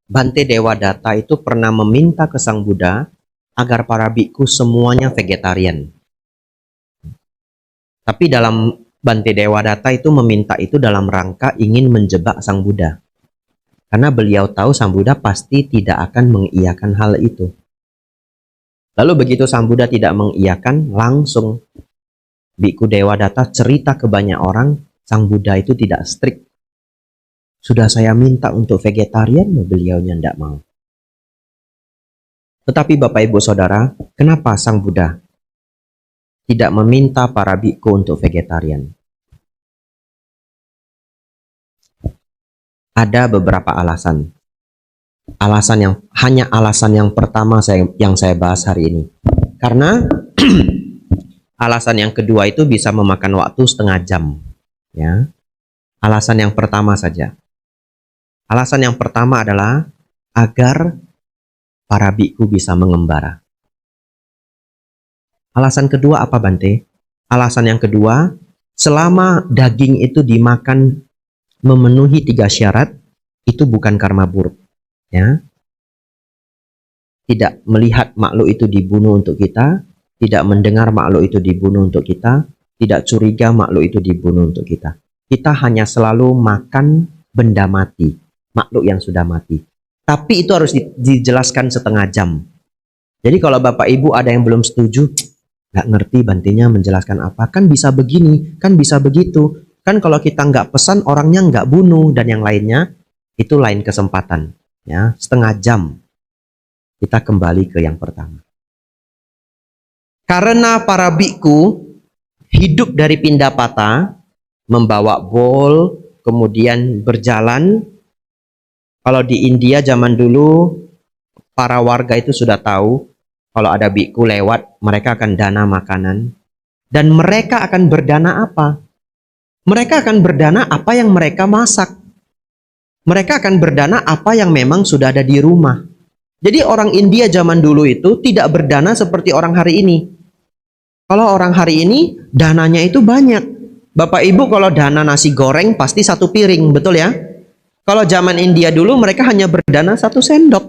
Bante Dewadatta itu pernah meminta ke Sang Buddha agar para bikku semuanya vegetarian. Tapi dalam Bante Dewadatta itu meminta itu dalam rangka ingin menjebak Sang Buddha. Karena beliau tahu Sang Buddha pasti tidak akan mengiyakan hal itu. Lalu begitu Sang Buddha tidak mengiyakan, langsung Bikku Dewadatta cerita ke banyak orang, Sang Buddha itu tidak strict. Sudah saya minta untuk vegetarian, beliaunya tidak mau. Tetapi Bapak Ibu Saudara, kenapa Sang Buddha tidak meminta para bikku untuk vegetarian? Ada beberapa alasan. Alasan yang pertama yang saya bahas hari ini. Karena alasan yang kedua itu bisa memakan waktu setengah jam. Ya. Alasan yang pertama saja. Alasan yang pertama adalah agar para bikku bisa mengembara. Alasan kedua apa Bante? Alasan yang kedua, selama daging itu dimakan memenuhi 3 syarat, itu bukan karma buruk. Ya. Tidak melihat makhluk itu dibunuh untuk kita, tidak mendengar makhluk itu dibunuh untuk kita, tidak curiga makhluk itu dibunuh untuk kita. Kita hanya selalu makan benda mati, makhluk yang sudah mati. Tapi itu harus dijelaskan setengah jam. Jadi kalau Bapak Ibu ada yang belum setuju, nggak ngerti Bantenya menjelaskan apa, kan bisa begini, kan bisa begitu. Kan kalau kita nggak pesan, orangnya nggak bunuh, dan yang lainnya. Itu lain kesempatan, ya, setengah jam. Kita kembali ke yang pertama. Karena para biku hidup dari Pindapata, membawa bowl, kemudian berjalan. Kalau di India zaman dulu, para warga itu sudah tahu, kalau ada biku lewat, mereka akan dana makanan. Dan mereka akan berdana apa? Mereka akan berdana apa yang mereka masak. Mereka akan berdana apa yang memang sudah ada di rumah. Jadi orang India zaman dulu itu tidak berdana seperti orang hari ini. Kalau orang hari ini, dananya itu banyak. Bapak Ibu kalau dana nasi goreng pasti satu piring, betul ya? Kalau zaman India dulu mereka hanya berdana 1 sendok.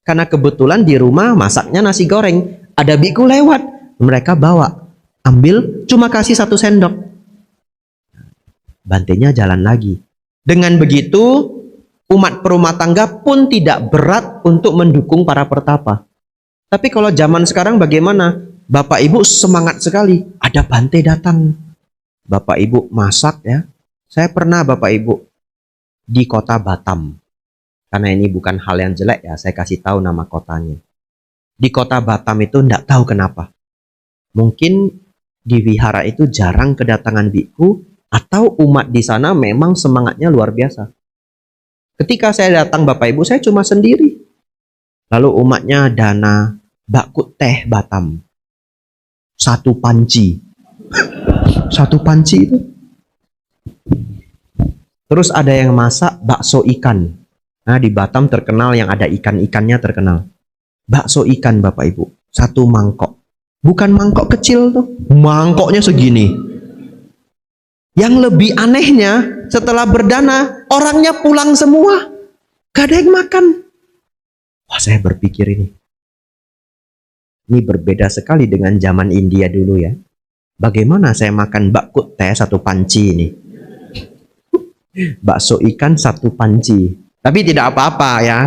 Karena kebetulan di rumah masaknya nasi goreng. Ada biku lewat, mereka bawa. Ambil, cuma kasih 1 sendok. Bantenya jalan lagi. Dengan begitu, umat perumah tangga pun tidak berat untuk mendukung para pertapa. Tapi kalau zaman sekarang bagaimana? Bapak Ibu semangat sekali. Ada Bante datang. Bapak Ibu masak ya. Saya pernah Bapak Ibu di kota Batam. Karena ini bukan hal yang jelek ya, saya kasih tahu nama kotanya. Di kota Batam itu tidak tahu kenapa. Mungkin di wihara itu jarang kedatangan biku, atau umat di sana memang semangatnya luar biasa. Ketika saya datang Bapak Ibu, saya cuma sendiri. Lalu umatnya dana bakut teh Batam. 1 panci. 1 panci itu. Terus ada yang masak bakso ikan. Nah, di Batam terkenal yang ada ikan-ikannya terkenal. Bakso ikan Bapak Ibu. 1 mangkok. Bukan mangkok kecil tuh. Mangkoknya segini. Yang lebih anehnya, setelah berdana, orangnya pulang semua. Gak ada yang makan. Wah, saya berpikir ini berbeda sekali dengan zaman India dulu ya. Bagaimana saya makan bakut teh 1 panci ini? Bakso ikan 1 panci. Tapi tidak apa-apa ya.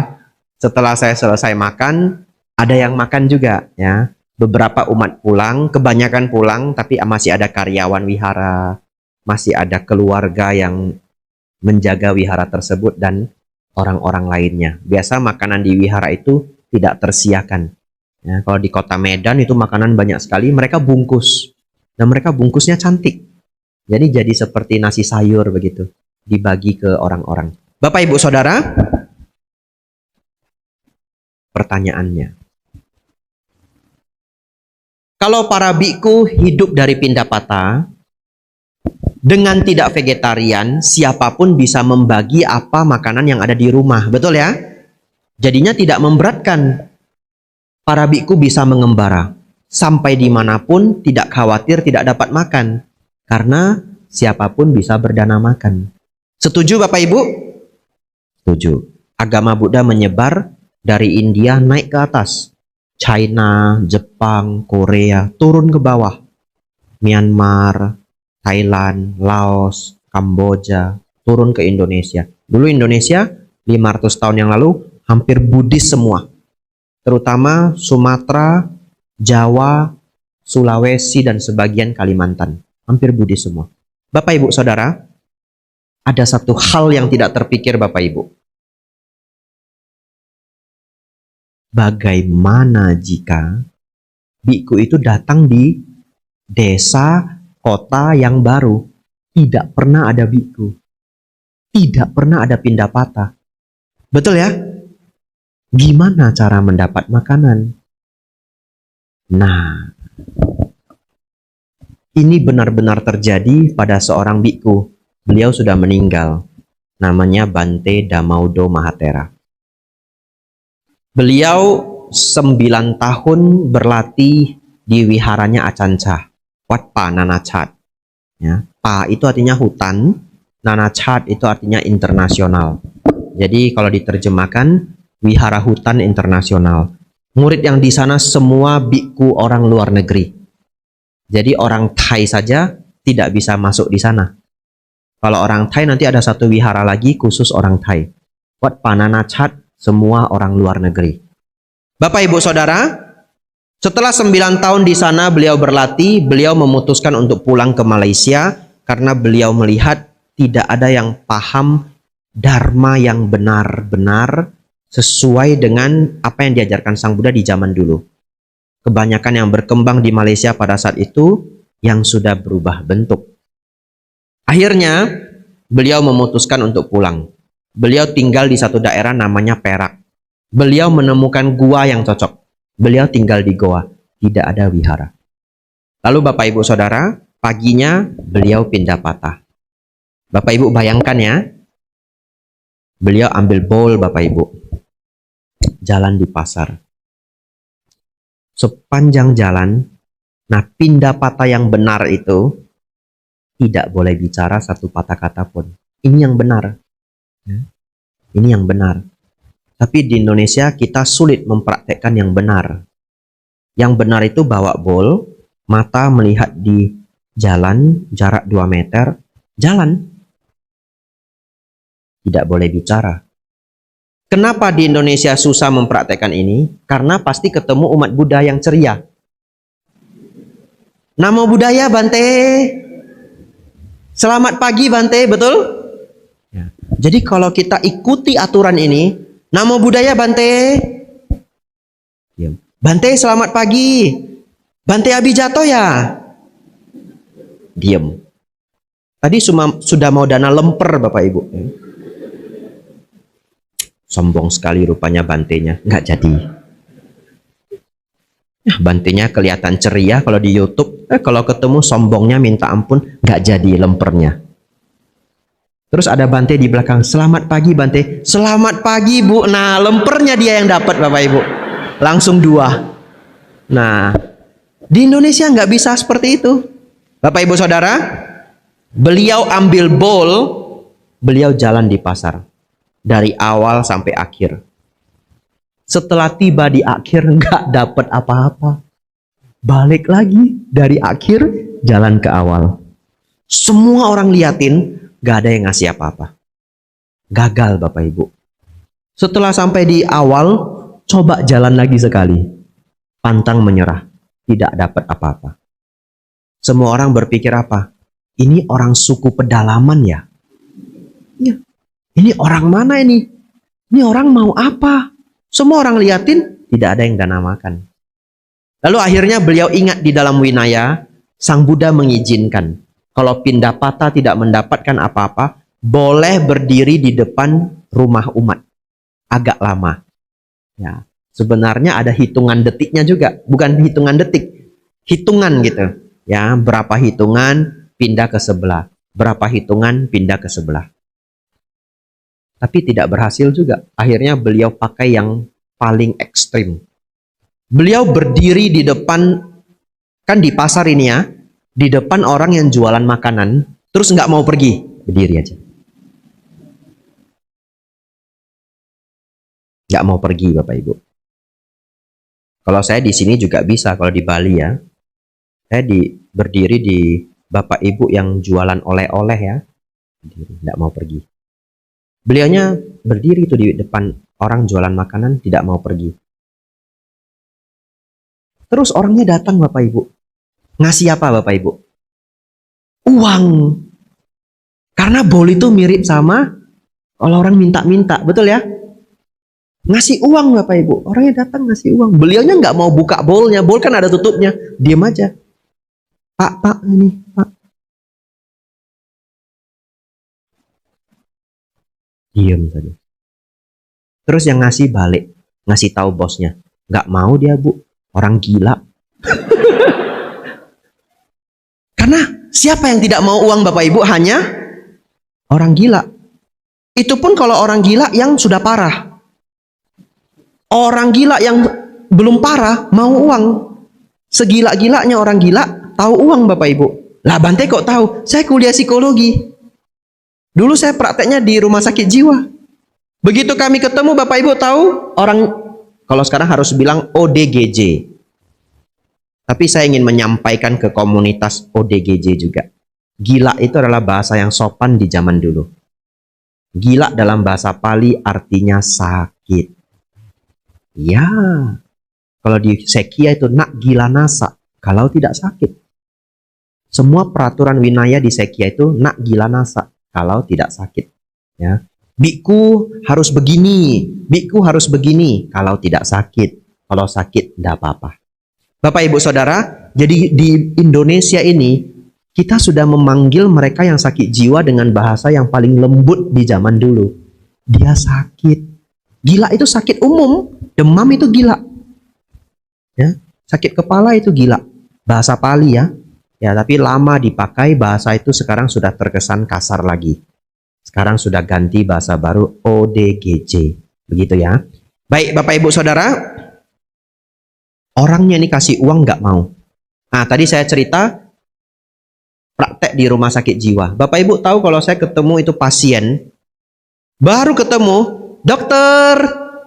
Setelah saya selesai makan, ada yang makan juga ya. Beberapa umat pulang, kebanyakan pulang, tapi masih ada karyawan wihara, masih ada keluarga yang menjaga wihara tersebut dan orang-orang lainnya. Biasa makanan di wihara itu tidak tersiakan. Ya, kalau di kota Medan itu makanan banyak sekali, mereka bungkus. Dan mereka bungkusnya cantik. Jadi seperti nasi sayur begitu. Dibagi ke orang-orang. Bapak Ibu Saudara, pertanyaannya. Kalau para biku hidup dari Pindapata, dengan tidak vegetarian, siapapun bisa membagi apa makanan yang ada di rumah. Betul ya? Jadinya tidak memberatkan. Para biku bisa mengembara. Sampai dimanapun tidak khawatir tidak dapat makan. Karena siapapun bisa berdana makan. Setuju Bapak Ibu? Setuju. Agama Buddha menyebar dari India naik ke atas. China, Jepang, Korea, turun ke bawah. Myanmar, Thailand, Laos, Kamboja, turun ke Indonesia. Dulu Indonesia 500 tahun yang lalu hampir Buddhis semua. Terutama Sumatera, Jawa, Sulawesi, dan sebagian Kalimantan. Hampir Buddhis semua. Bapak Ibu Saudara, ada satu hal yang tidak terpikir Bapak Ibu. Bagaimana jika biku itu datang di desa, kota yang baru, tidak pernah ada biku, tidak pernah ada Pindapata. Betul ya? Gimana cara mendapat makanan? Nah, ini benar-benar terjadi pada seorang biku. Beliau sudah meninggal. Namanya Bante Damaudo Mahatera. Beliau 9 tahun berlatih di wiharanya Acanca, Wat Pa Nanachat. Ya, Pa itu artinya hutan, Nanachat itu artinya internasional. Jadi kalau diterjemahkan, wihara hutan internasional. Murid yang di sana semua biku orang luar negeri. Jadi orang Thai saja tidak bisa masuk di sana. Kalau orang Thai nanti ada satu wihara lagi khusus orang Thai. Wat Pa Nanachat, semua orang luar negeri. Bapak Ibu Saudara, setelah 9 tahun di sana beliau berlatih, beliau memutuskan untuk pulang ke Malaysia karena beliau melihat tidak ada yang paham dharma yang benar-benar sesuai dengan apa yang diajarkan Sang Buddha di zaman dulu. Kebanyakan yang berkembang di Malaysia pada saat itu yang sudah berubah bentuk. Akhirnya beliau memutuskan untuk pulang. Beliau tinggal di satu daerah namanya Perak. Beliau menemukan gua yang cocok. Beliau tinggal di goa, tidak ada wihara. Lalu Bapak Ibu Saudara, paginya beliau pindah patah. Bapak Ibu bayangkan ya, beliau ambil bowl Bapak Ibu, jalan di pasar. Sepanjang jalan, nah pindah patah yang benar itu tidak boleh bicara satu patah kata pun. Ini yang benar. Ini yang benar. Tapi di Indonesia kita sulit mempraktekkan yang benar. Yang benar itu bawa bowl, mata melihat di jalan, jarak 2 meter, jalan. Tidak boleh bicara. Kenapa di Indonesia susah mempraktekkan ini? Karena pasti ketemu umat Buddha yang ceria. Namo Buddhaya Bante. Selamat pagi Bante, betul? Ya. Jadi kalau kita ikuti aturan ini, Namo Buddhaya Bante. Diam. Bante selamat pagi. Bante Abi jatuh ya? Diam. Tadi sudah mau dana lemper Bapak Ibu. Sombong sekali rupanya Bantenya, nggak jadi. Bantenya kelihatan ceria kalau di YouTube, kalau ketemu sombongnya minta ampun, nggak jadi lempernya. Terus ada Bante di belakang, selamat pagi Bante, selamat pagi Bu. Nah lempernya dia yang dapat Bapak Ibu, langsung 2. Nah di Indonesia nggak bisa seperti itu. Bapak Ibu Saudara, beliau ambil bowl, beliau jalan di pasar dari awal sampai akhir. Setelah tiba di akhir nggak dapat apa-apa, balik lagi dari akhir jalan ke awal. Semua orang liatin, nggak ada yang ngasih apa-apa. Gagal Bapak Ibu. Setelah sampai di awal, coba jalan lagi sekali, pantang menyerah, tidak dapat apa-apa. Semua orang berpikir apa? Ini orang suku pedalaman ya? Ya. Ini orang mana ini? Ini orang mau apa? Semua orang liatin, tidak ada yang dana makan. Lalu akhirnya beliau ingat di dalam Winaya, Sang Buddha mengizinkan. Kalau pindah patah tidak mendapatkan apa-apa, boleh berdiri di depan rumah umat. Agak lama. Ya, sebenarnya ada hitungan detiknya juga. Bukan hitungan detik. Hitungan gitu. Ya, berapa hitungan pindah ke sebelah. Berapa hitungan pindah ke sebelah. Tapi tidak berhasil juga. Akhirnya beliau pakai yang paling ekstrim. Beliau berdiri di depan, kan di pasar ini ya, di depan orang yang jualan makanan, terus nggak mau pergi, berdiri aja. Nggak mau pergi Bapak Ibu. Kalau saya di sini juga bisa, kalau di Bali ya, saya berdiri di Bapak Ibu yang jualan oleh-oleh ya, berdiri, nggak mau pergi. Beliaunya berdiri itu di depan orang jualan makanan, tidak mau pergi. Terus orangnya datang Bapak Ibu. Ngasih apa Bapak Ibu? Uang. Karena bowl itu mirip sama kalau orang minta-minta, betul ya? Ngasih uang Bapak Ibu. Orangnya datang ngasih uang. Beliaunya nggak mau buka bowlnya. Bowl kan ada tutupnya. Diam aja. Pak, ini, Pak. Diam saja. Terus yang ngasih balik, ngasih tahu bosnya, nggak mau dia Bu, orang gila. Karena siapa yang tidak mau uang Bapak Ibu? Hanya orang gila. Itu pun kalau orang gila yang sudah parah. Orang gila yang belum parah mau uang. Segila-gilanya orang gila tahu uang Bapak Ibu. Lah Bante kok tahu? Saya kuliah psikologi. Dulu saya prakteknya di rumah sakit jiwa. Begitu kami ketemu Bapak Ibu tahu orang, kalau sekarang harus bilang ODGJ. Tapi saya ingin menyampaikan ke komunitas ODGJ juga. Gila itu adalah bahasa yang sopan di zaman dulu. Gila dalam bahasa Pali artinya sakit. Ya, kalau di Sekya itu nak gila nasa, kalau tidak sakit. Semua peraturan Winaya di Sekya itu nak gila nasa, kalau tidak sakit. Ya, Biku harus begini, biku harus begini. Kalau tidak sakit, kalau sakit tidak apa-apa. Bapak Ibu Saudara, jadi di Indonesia ini kita sudah memanggil mereka yang sakit jiwa dengan bahasa yang paling lembut di zaman dulu. Dia sakit. Gila itu sakit umum, demam itu gila. Ya, sakit kepala itu gila. Bahasa Pali ya. Ya, tapi lama dipakai bahasa itu sekarang sudah terkesan kasar lagi. Sekarang sudah ganti bahasa baru ODGJ. Begitu ya. Baik Bapak Ibu Saudara, orangnya ini kasih uang nggak mau. Nah tadi saya cerita praktek di rumah sakit jiwa. Bapak Ibu tahu kalau saya ketemu itu pasien, baru ketemu, dokter,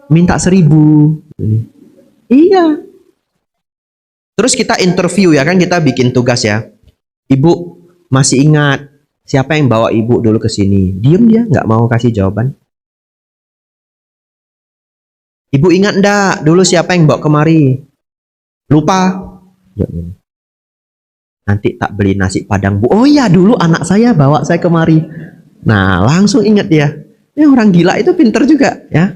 minta 1.000. Iya. Terus kita interview ya kan, kita bikin tugas ya. Ibu masih ingat siapa yang bawa ibu dulu ke sini? Diem dia, nggak mau kasih jawaban. Ibu ingat ndak dulu siapa yang bawa kemari? Lupa. Nanti tak beli nasi padang bu. Oh iya dulu anak saya bawa saya kemari. Nah langsung ingat dia. Ini orang gila itu pinter juga ya.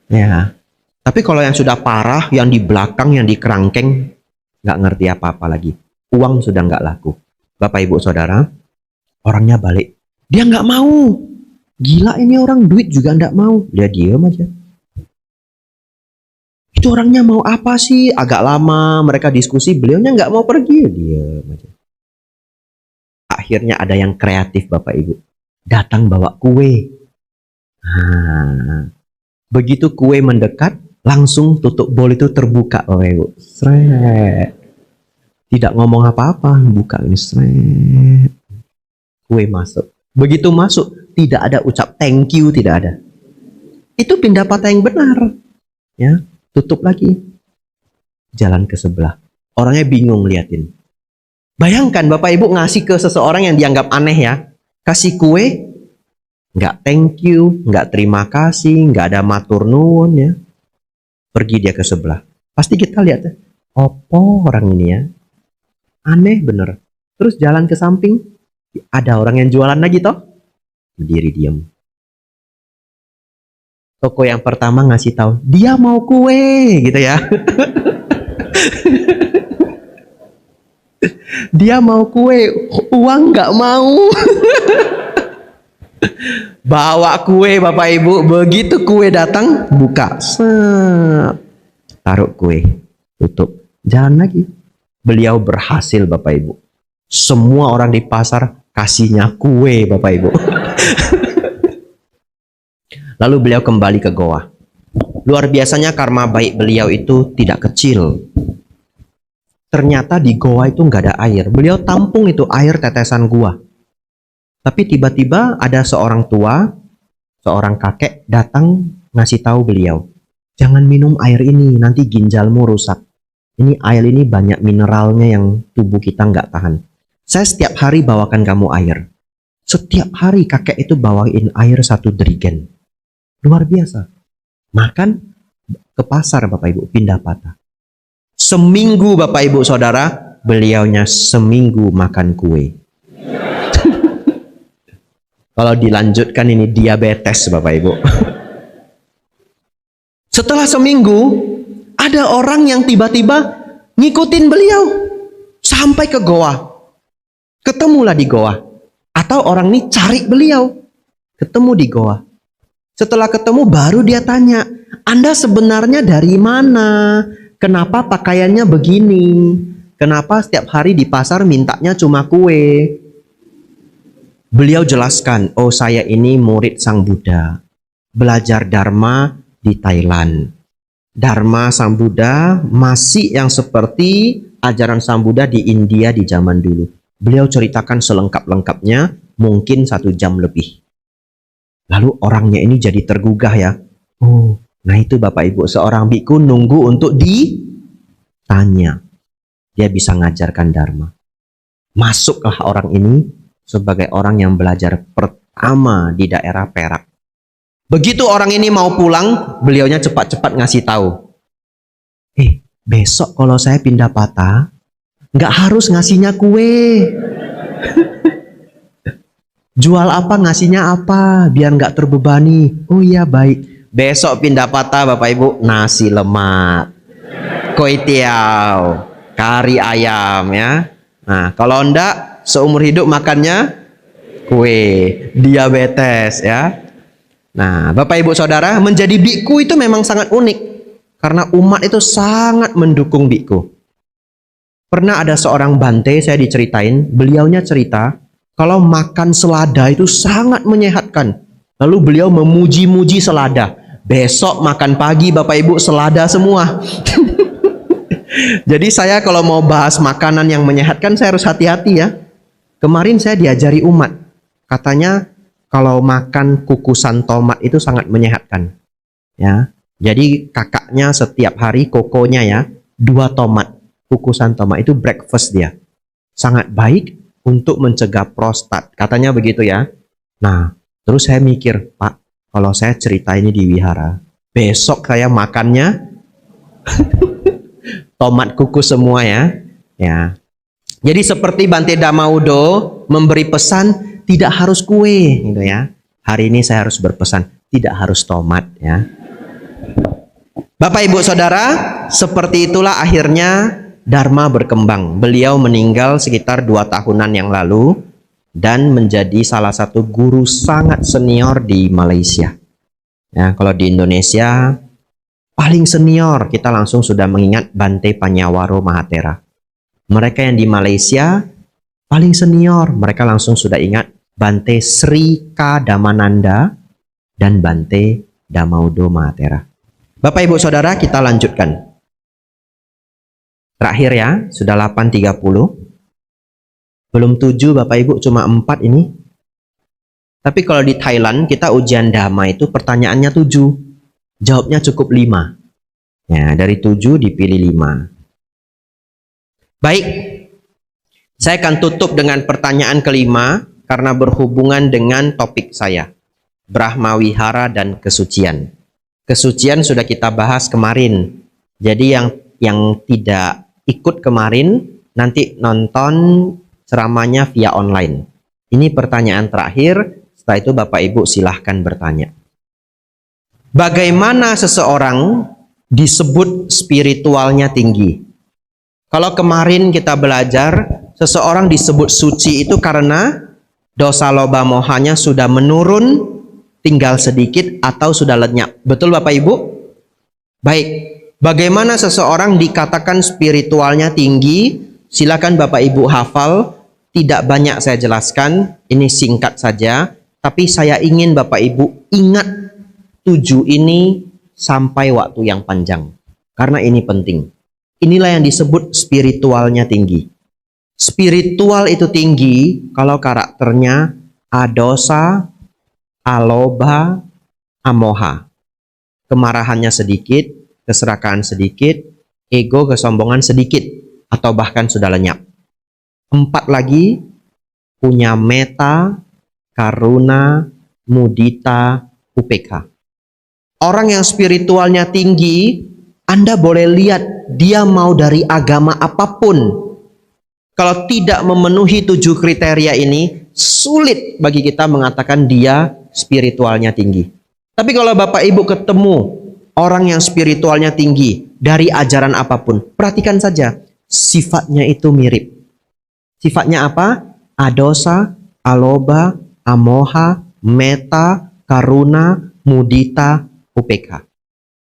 Ya. Tapi kalau yang sudah parah, yang di belakang, yang di kerangkeng, nggak ngerti apa-apa lagi. Uang sudah nggak laku. Bapak Ibu Saudara, orangnya balik. Dia nggak mau. Gila ini orang, duit juga nggak mau. Dia diam aja. Itu orangnya mau apa sih? Agak lama mereka diskusi, beliaunya nggak mau pergi. Diam aja. Akhirnya ada yang kreatif Bapak Ibu. Datang bawa kue. Nah, begitu kue mendekat, langsung tutup bol itu terbuka Bapak Ibu. Sret. Tidak ngomong apa-apa, buka ini sret. Kue masuk. Begitu masuk, tidak ada ucap thank you, tidak ada. Itu pindah patah yang benar. Ya, tutup lagi. Jalan ke sebelah. Orangnya bingung liatin. Bayangkan Bapak Ibu ngasih ke seseorang yang dianggap aneh ya. Kasih kue, nggak thank you, nggak terima kasih, nggak ada matur nuwun ya. Pergi dia ke sebelah. Pasti kita lihat, opo orang ini ya. Aneh bener. Terus jalan ke samping, ada orang yang jualan lagi toh. Berdiri diam. Toko yang pertama ngasih tahu, dia mau kue gitu ya. Dia mau kue, uang nggak mau. Bawa kue Bapak Ibu, begitu kue datang, buka. Taruh kue, tutup. Jalan lagi. Beliau berhasil Bapak Ibu. Semua orang di pasar kasihnya kue Bapak Ibu. Lalu beliau kembali ke goa. Luar biasanya karma baik beliau itu tidak kecil. Ternyata di goa itu nggak ada air. Beliau tampung itu air tetesan gua. Tapi tiba-tiba ada seorang tua, seorang kakek datang ngasih tahu beliau, jangan minum air ini, nanti ginjalmu rusak. Ini air ini banyak mineralnya yang tubuh kita nggak tahan. Saya setiap hari bawakan kamu air. Setiap hari kakek itu bawain air 1 derigen. Luar biasa. Makan ke pasar Bapak Ibu, pindah patah. Seminggu Bapak Ibu Saudara, beliaunya seminggu makan kue. Kalau dilanjutkan ini diabetes Bapak Ibu. Setelah seminggu, ada orang yang tiba-tiba ngikutin beliau sampai ke goa. Ketemulah di goa. Atau orang ini cari beliau. Ketemu di goa. Setelah ketemu baru dia tanya, Anda sebenarnya dari mana? Kenapa pakaiannya begini? Kenapa setiap hari di pasar mintanya cuma kue? Beliau jelaskan, oh saya ini murid Sang Buddha. Belajar Dharma di Thailand. Dharma Sang Buddha masih yang seperti ajaran Sang Buddha di India di zaman dulu. Beliau ceritakan selengkap-lengkapnya, mungkin 1 jam lebih. Lalu orangnya ini jadi tergugah ya. Oh, nah itu Bapak Ibu, seorang biku nunggu untuk ditanya. Dia bisa ngajarkan Dharma. Masuklah orang ini sebagai orang yang belajar pertama di daerah Perak. Begitu orang ini mau pulang, beliaunya cepat-cepat ngasih tahu. Besok kalau saya pindah patah, nggak harus ngasihnya kue. Jual apa, ngasihnya apa, biar nggak terbebani. Oh iya baik. Besok pindah patah Bapak Ibu, nasi lemak, koi tiaw, kari ayam ya. Nah kalau enggak seumur hidup makannya kue, diabetes ya. Nah Bapak Ibu Saudara, menjadi biku itu memang sangat unik. Karena umat itu sangat mendukung biku. Pernah ada seorang bante, saya diceritain, beliaunya cerita, kalau makan selada itu sangat menyehatkan. Lalu beliau memuji-muji selada. Besok makan pagi Bapak Ibu selada semua. Jadi saya kalau mau bahas makanan yang menyehatkan, saya harus hati-hati ya. Kemarin saya diajari umat. Katanya kalau makan kukusan tomat itu sangat menyehatkan. Ya. Jadi kakaknya setiap hari kokonya ya, 2 tomat. Kukusan tomat itu breakfast dia. Sangat baik untuk mencegah prostat, katanya begitu ya. Nah, terus saya mikir, Pak, kalau saya cerita ini di wihara, besok saya makannya tomat kukus semua ya. Ya. Jadi seperti Bante Damaudo memberi pesan tidak harus kue gitu ya. Hari ini saya harus berpesan tidak harus tomat ya. Bapak Ibu Saudara, seperti itulah akhirnya Dharma berkembang. Beliau meninggal sekitar 2 tahunan yang lalu dan menjadi salah satu guru sangat senior di Malaysia. Ya, kalau di Indonesia paling senior kita langsung sudah mengingat Bante Panyawaro Mahathera. Mereka yang di Malaysia paling senior, mereka langsung sudah ingat Bante Sri Kadamananda dan Bante Damaudo Mahathera. Bapak Ibu Saudara, kita lanjutkan. Terakhir ya, sudah 8.30. Belum 7 Bapak Ibu, cuma 4 ini. Tapi kalau di Thailand, kita ujian Dhamma itu pertanyaannya 7. Jawabnya cukup 5. Ya, dari 7 dipilih 5. Baik, saya akan tutup dengan pertanyaan kelima karena berhubungan dengan topik saya. Brahma Wihara dan kesucian. Kesucian sudah kita bahas kemarin. Jadi yang tidak ikut kemarin nanti nonton ceramahnya via online. Ini pertanyaan terakhir, setelah itu Bapak Ibu silahkan bertanya. Bagaimana seseorang disebut spiritualnya tinggi? Kalau kemarin kita belajar, seseorang disebut suci itu karena dosa loba mohanya sudah menurun, tinggal sedikit atau sudah lenyap. Betul Bapak Ibu? Baik. Bagaimana seseorang dikatakan spiritualnya tinggi? Silakan Bapak Ibu hafal. Tidak banyak saya jelaskan. Ini singkat saja. Tapi saya ingin Bapak Ibu ingat 7 ini sampai waktu yang panjang. Karena ini penting. Inilah yang disebut spiritualnya tinggi. Spiritual itu tinggi kalau karakternya adosa, alobha, amoha. Kemarahannya sedikit, keserakahan sedikit, ego, kesombongan sedikit, atau bahkan sudah lenyap. 4 lagi, punya meta, karuna, mudita, upekha. Orang yang spiritualnya tinggi, Anda boleh lihat dia mau dari agama apapun. Kalau tidak memenuhi 7 kriteria ini, sulit bagi kita mengatakan dia spiritualnya tinggi. Tapi kalau Bapak Ibu ketemu orang yang spiritualnya tinggi dari ajaran apapun, perhatikan saja, sifatnya itu mirip. Sifatnya apa? Adosa, alobha, amoha, meta, karuna, mudita, upekha.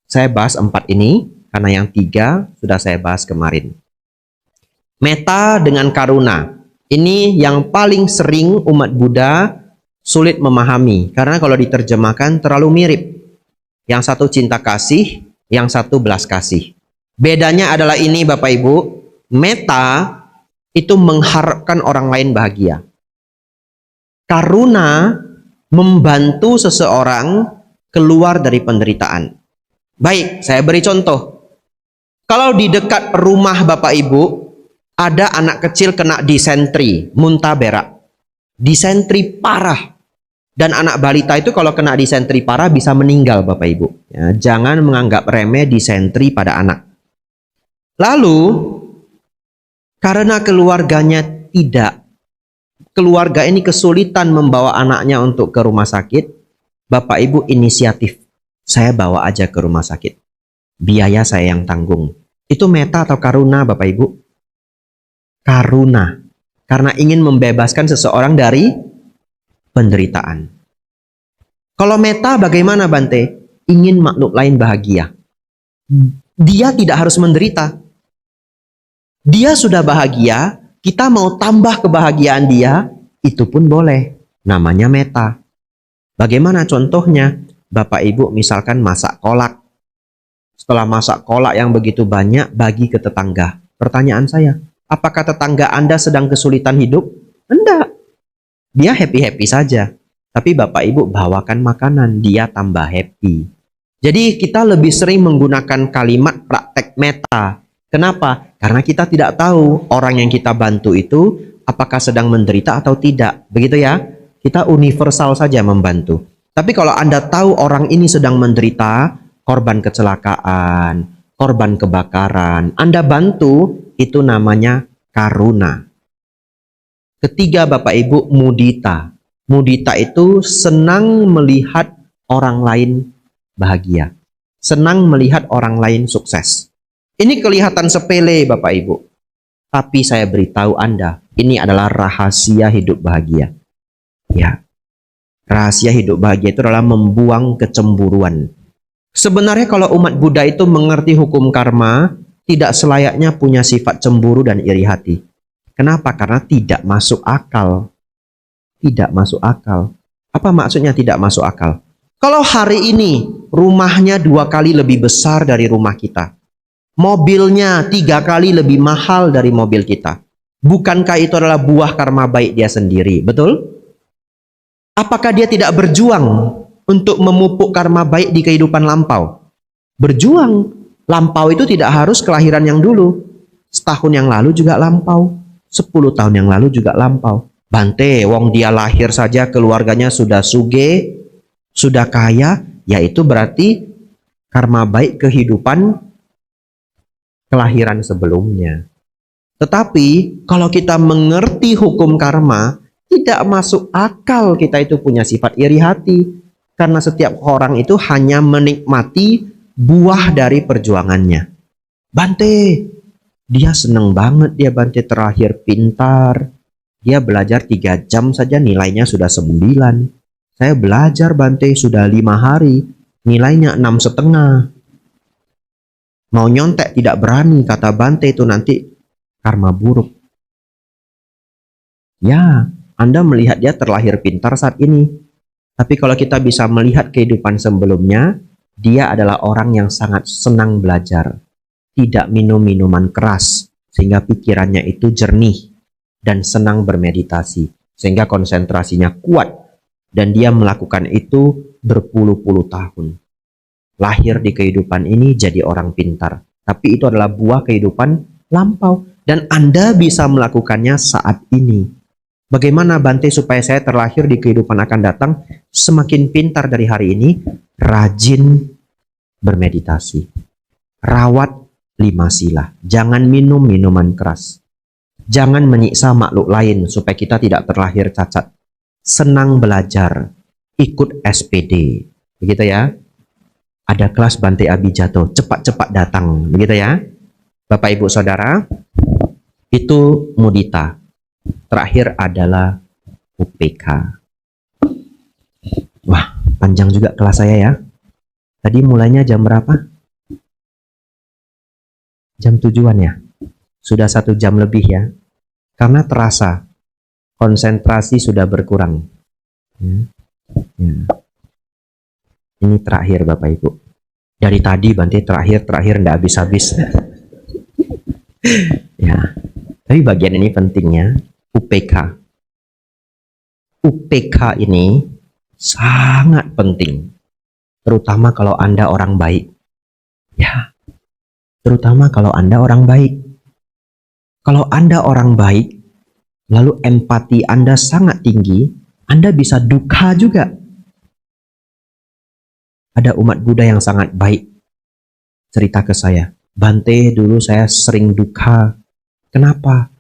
Saya bahas 4 ini, karena yang 3 sudah saya bahas kemarin. Meta dengan karuna. Ini yang paling sering umat Buddha sulit memahami. Karena kalau diterjemahkan terlalu mirip. Yang satu cinta kasih, yang satu belas kasih. Bedanya adalah ini Bapak Ibu. Meta itu mengharapkan orang lain bahagia. Karuna membantu seseorang keluar dari penderitaan. Baik, saya beri contoh. Kalau di dekat rumah Bapak Ibu ada anak kecil kena disentri, muntah berak. Disentri parah. Dan anak balita itu kalau kena disentri parah bisa meninggal Bapak Ibu. Ya, jangan menganggap remeh disentri pada anak. Lalu, karena keluarganya tidak keluarga ini kesulitan membawa anaknya untuk ke rumah sakit, Bapak Ibu inisiatif, saya bawa aja ke rumah sakit. Biaya saya yang tanggung. Itu meta atau karuna Bapak Ibu? Karuna. Karena ingin membebaskan seseorang dari penderitaan. Kalau meta bagaimana Bante? Ingin makhluk lain bahagia. Dia tidak harus menderita. Dia sudah bahagia, kita mau tambah kebahagiaan dia, itu pun boleh. Namanya meta. Bagaimana contohnya? Bapak Ibu misalkan masak kolak. Setelah masak kolak yang begitu banyak, bagi ke tetangga. Pertanyaan saya, apakah tetangga Anda sedang kesulitan hidup? Enggak. Dia happy-happy saja. Tapi Bapak Ibu bawakan makanan, dia tambah happy. Jadi kita lebih sering menggunakan kalimat praktek meta. Kenapa? Karena kita tidak tahu orang yang kita bantu itu apakah sedang menderita atau tidak. Begitu ya? Kita universal saja membantu. Tapi kalau Anda tahu orang ini sedang menderita, korban kecelakaan, korban kebakaran, Anda bantu, itu namanya karuna. Ketiga Bapak Ibu, mudita. Mudita itu senang melihat orang lain bahagia. Senang melihat orang lain sukses. Ini kelihatan sepele Bapak Ibu. Tapi saya beritahu Anda, ini adalah rahasia hidup bahagia. Ya. Rahasia hidup bahagia itu adalah membuang kecemburuan. Sebenarnya kalau umat Buddha itu mengerti hukum karma, tidak selayaknya punya sifat cemburu dan iri hati. Kenapa? Karena tidak masuk akal. Tidak masuk akal. Apa maksudnya tidak masuk akal? Kalau hari ini rumahnya 2 kali lebih besar dari rumah kita, mobilnya 3 kali lebih mahal dari mobil kita, bukankah itu adalah buah karma baik dia sendiri? Betul? Apakah dia tidak berjuang untuk memupuk karma baik di kehidupan lampau? Berjuang. Lampau itu tidak harus kelahiran yang dulu. Setahun yang lalu juga lampau. 10 tahun yang lalu juga lampau. Bante, wong dia lahir saja keluarganya sudah suge, sudah kaya, yaitu berarti karma baik kehidupan kelahiran sebelumnya. Tetapi kalau kita mengerti hukum karma, tidak masuk akal kita itu punya sifat iri hati. Karena setiap orang itu hanya menikmati buah dari perjuangannya. Bante, dia seneng banget dia Bante terlahir pintar. Dia belajar 3 jam saja nilainya sudah 9. Saya belajar Bante sudah 5 hari, nilainya 6,5. Mau nyontek tidak berani, kata Bante itu nanti karma buruk. Ya, Anda melihat dia terlahir pintar saat ini. Tapi kalau kita bisa melihat kehidupan sebelumnya, dia adalah orang yang sangat senang belajar. Tidak minum minuman keras, sehingga pikirannya itu jernih. Dan senang bermeditasi, sehingga konsentrasinya kuat. Dan dia melakukan itu berpuluh-puluh tahun. Lahir di kehidupan ini jadi orang pintar. Tapi itu adalah buah kehidupan lampau. Dan Anda bisa melakukannya saat ini. Bagaimana Bante supaya saya terlahir di kehidupan akan datang semakin pintar dari hari ini? Rajin bermeditasi. Rawat 5 sila. Jangan minum minuman keras. Jangan menyiksa makhluk lain supaya kita tidak terlahir cacat. Senang belajar. Ikut SPD. Begitu ya. Ada kelas Bante Abijato. Cepat-cepat datang. Begitu ya. Bapak Ibu Saudara. Itu mudita. Terakhir adalah UPK. Wah, panjang juga kelas saya ya. Tadi mulainya jam berapa? Jam 7-an ya? Sudah 1 jam lebih ya. Karena terasa konsentrasi sudah berkurang. Ya. Ya. Ini terakhir Bapak Ibu. Dari tadi Bante terakhir nggak habis-habis. Ya. Tapi bagian ini pentingnya UPK. UPK ini sangat penting. Terutama kalau Anda orang baik. Ya. Terutama kalau Anda orang baik. Kalau Anda orang baik, lalu empati Anda sangat tinggi, Anda bisa duka juga. Ada umat Buddha yang sangat baik cerita ke saya, Bante dulu saya sering duka. Kenapa?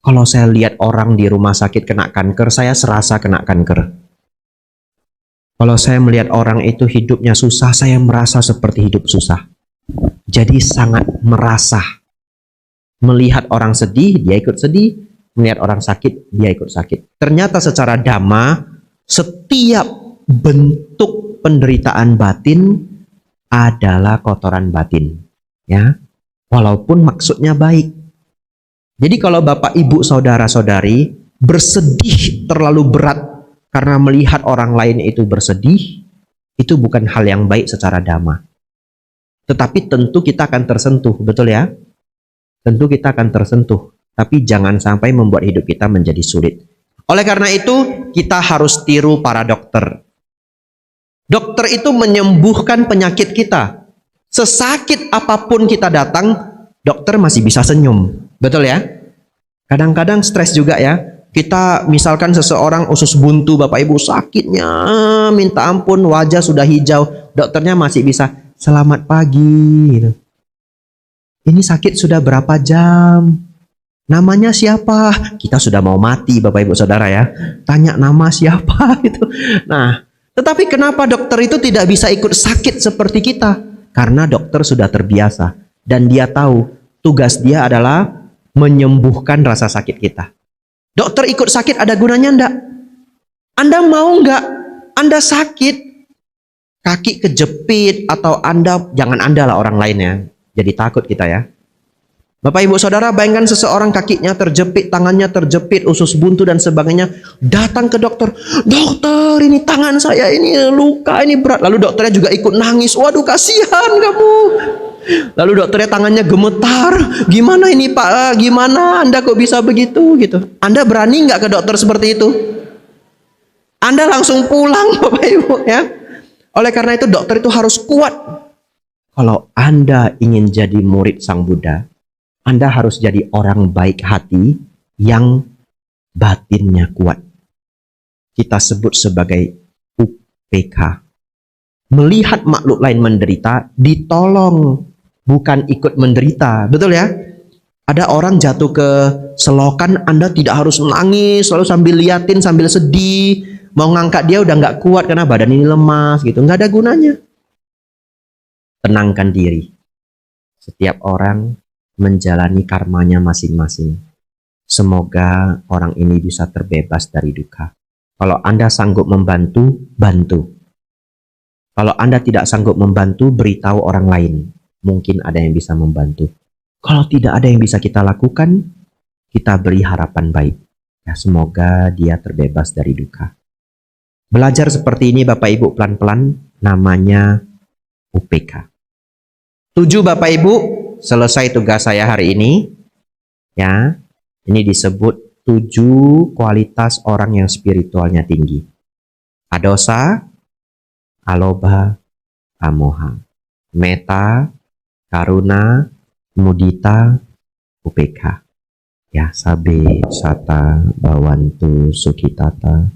Kalau saya lihat orang di rumah sakit kena kanker, saya serasa kena kanker. Kalau saya melihat orang itu hidupnya susah, saya merasa seperti hidup susah. Jadi sangat merasa. Melihat orang sedih, dia ikut sedih. Melihat orang sakit, dia ikut sakit. Ternyata secara dhamma, setiap bentuk penderitaan batin adalah kotoran batin. Ya, walaupun maksudnya baik. Jadi kalau Bapak, Ibu, Saudara-saudari bersedih terlalu berat karena melihat orang lain itu bersedih, itu bukan hal yang baik secara dhamma. Tetapi tentu kita akan tersentuh, betul ya? Tentu kita akan tersentuh, tapi jangan sampai membuat hidup kita menjadi sulit. Oleh karena itu, kita harus tiru para dokter. Dokter itu menyembuhkan penyakit kita. Sesakit apapun kita datang, dokter masih bisa senyum. Betul ya? Kadang-kadang stres juga ya. Kita misalkan seseorang usus buntu, Bapak Ibu, sakitnya minta ampun, wajah sudah hijau, dokternya masih bisa, selamat pagi gitu. Ini sakit sudah berapa jam? Namanya siapa? Kita sudah mau mati, Bapak Ibu Saudara ya. Tanya nama siapa gitu. Nah, tetapi kenapa dokter itu tidak bisa ikut sakit seperti kita? Karena dokter sudah terbiasa dan dia tahu tugas dia adalah menyembuhkan rasa sakit kita. Dokter ikut sakit ada gunanya enggak? Anda mau enggak? Anda sakit, kaki kejepit, atau Anda, jangan Anda lah, orang lain ya. Jadi takut kita ya. Bapak Ibu Saudara, bayangkan seseorang kakinya terjepit, tangannya terjepit, usus buntu dan sebagainya. Datang ke dokter. Dokter, ini tangan saya, ini luka, ini berat. Lalu dokternya juga ikut nangis. Waduh, kasihan kamu. Lalu dokternya tangannya gemetar. Gimana ini Pak? Gimana Anda kok bisa begitu? Gitu. Anda berani nggak ke dokter seperti itu? Anda langsung pulang, Bapak Ibu ya. Oleh karena itu dokter itu harus kuat. Kalau Anda ingin jadi murid Sang Buddha, Anda harus jadi orang baik hati yang batinnya kuat. Kita sebut sebagai UPK. Melihat makhluk lain menderita, ditolong. Bukan ikut menderita, betul ya? Ada orang jatuh ke selokan, Anda tidak harus menangis, selalu sambil liatin, sambil sedih. Mau ngangkat dia udah nggak kuat karena badan ini lemas gitu, nggak ada gunanya. Tenangkan diri. Setiap orang menjalani karmanya masing-masing. Semoga orang ini bisa terbebas dari duka. Kalau Anda sanggup membantu, bantu. Kalau Anda tidak sanggup membantu, beritahu orang lain. Mungkin ada yang bisa membantu. Kalau tidak ada yang bisa kita lakukan, kita beri harapan baik. Ya, semoga dia terbebas dari duka. Belajar seperti ini Bapak Ibu pelan-pelan, namanya UPK. 7 Bapak Ibu, selesai tugas saya hari ini. Ya, ini disebut 7 kualitas orang yang spiritualnya tinggi. Adosa, alobha, amoha, metta, karuna, mudita, UPK. Ya, sabe, sata, bawantu, sukitata,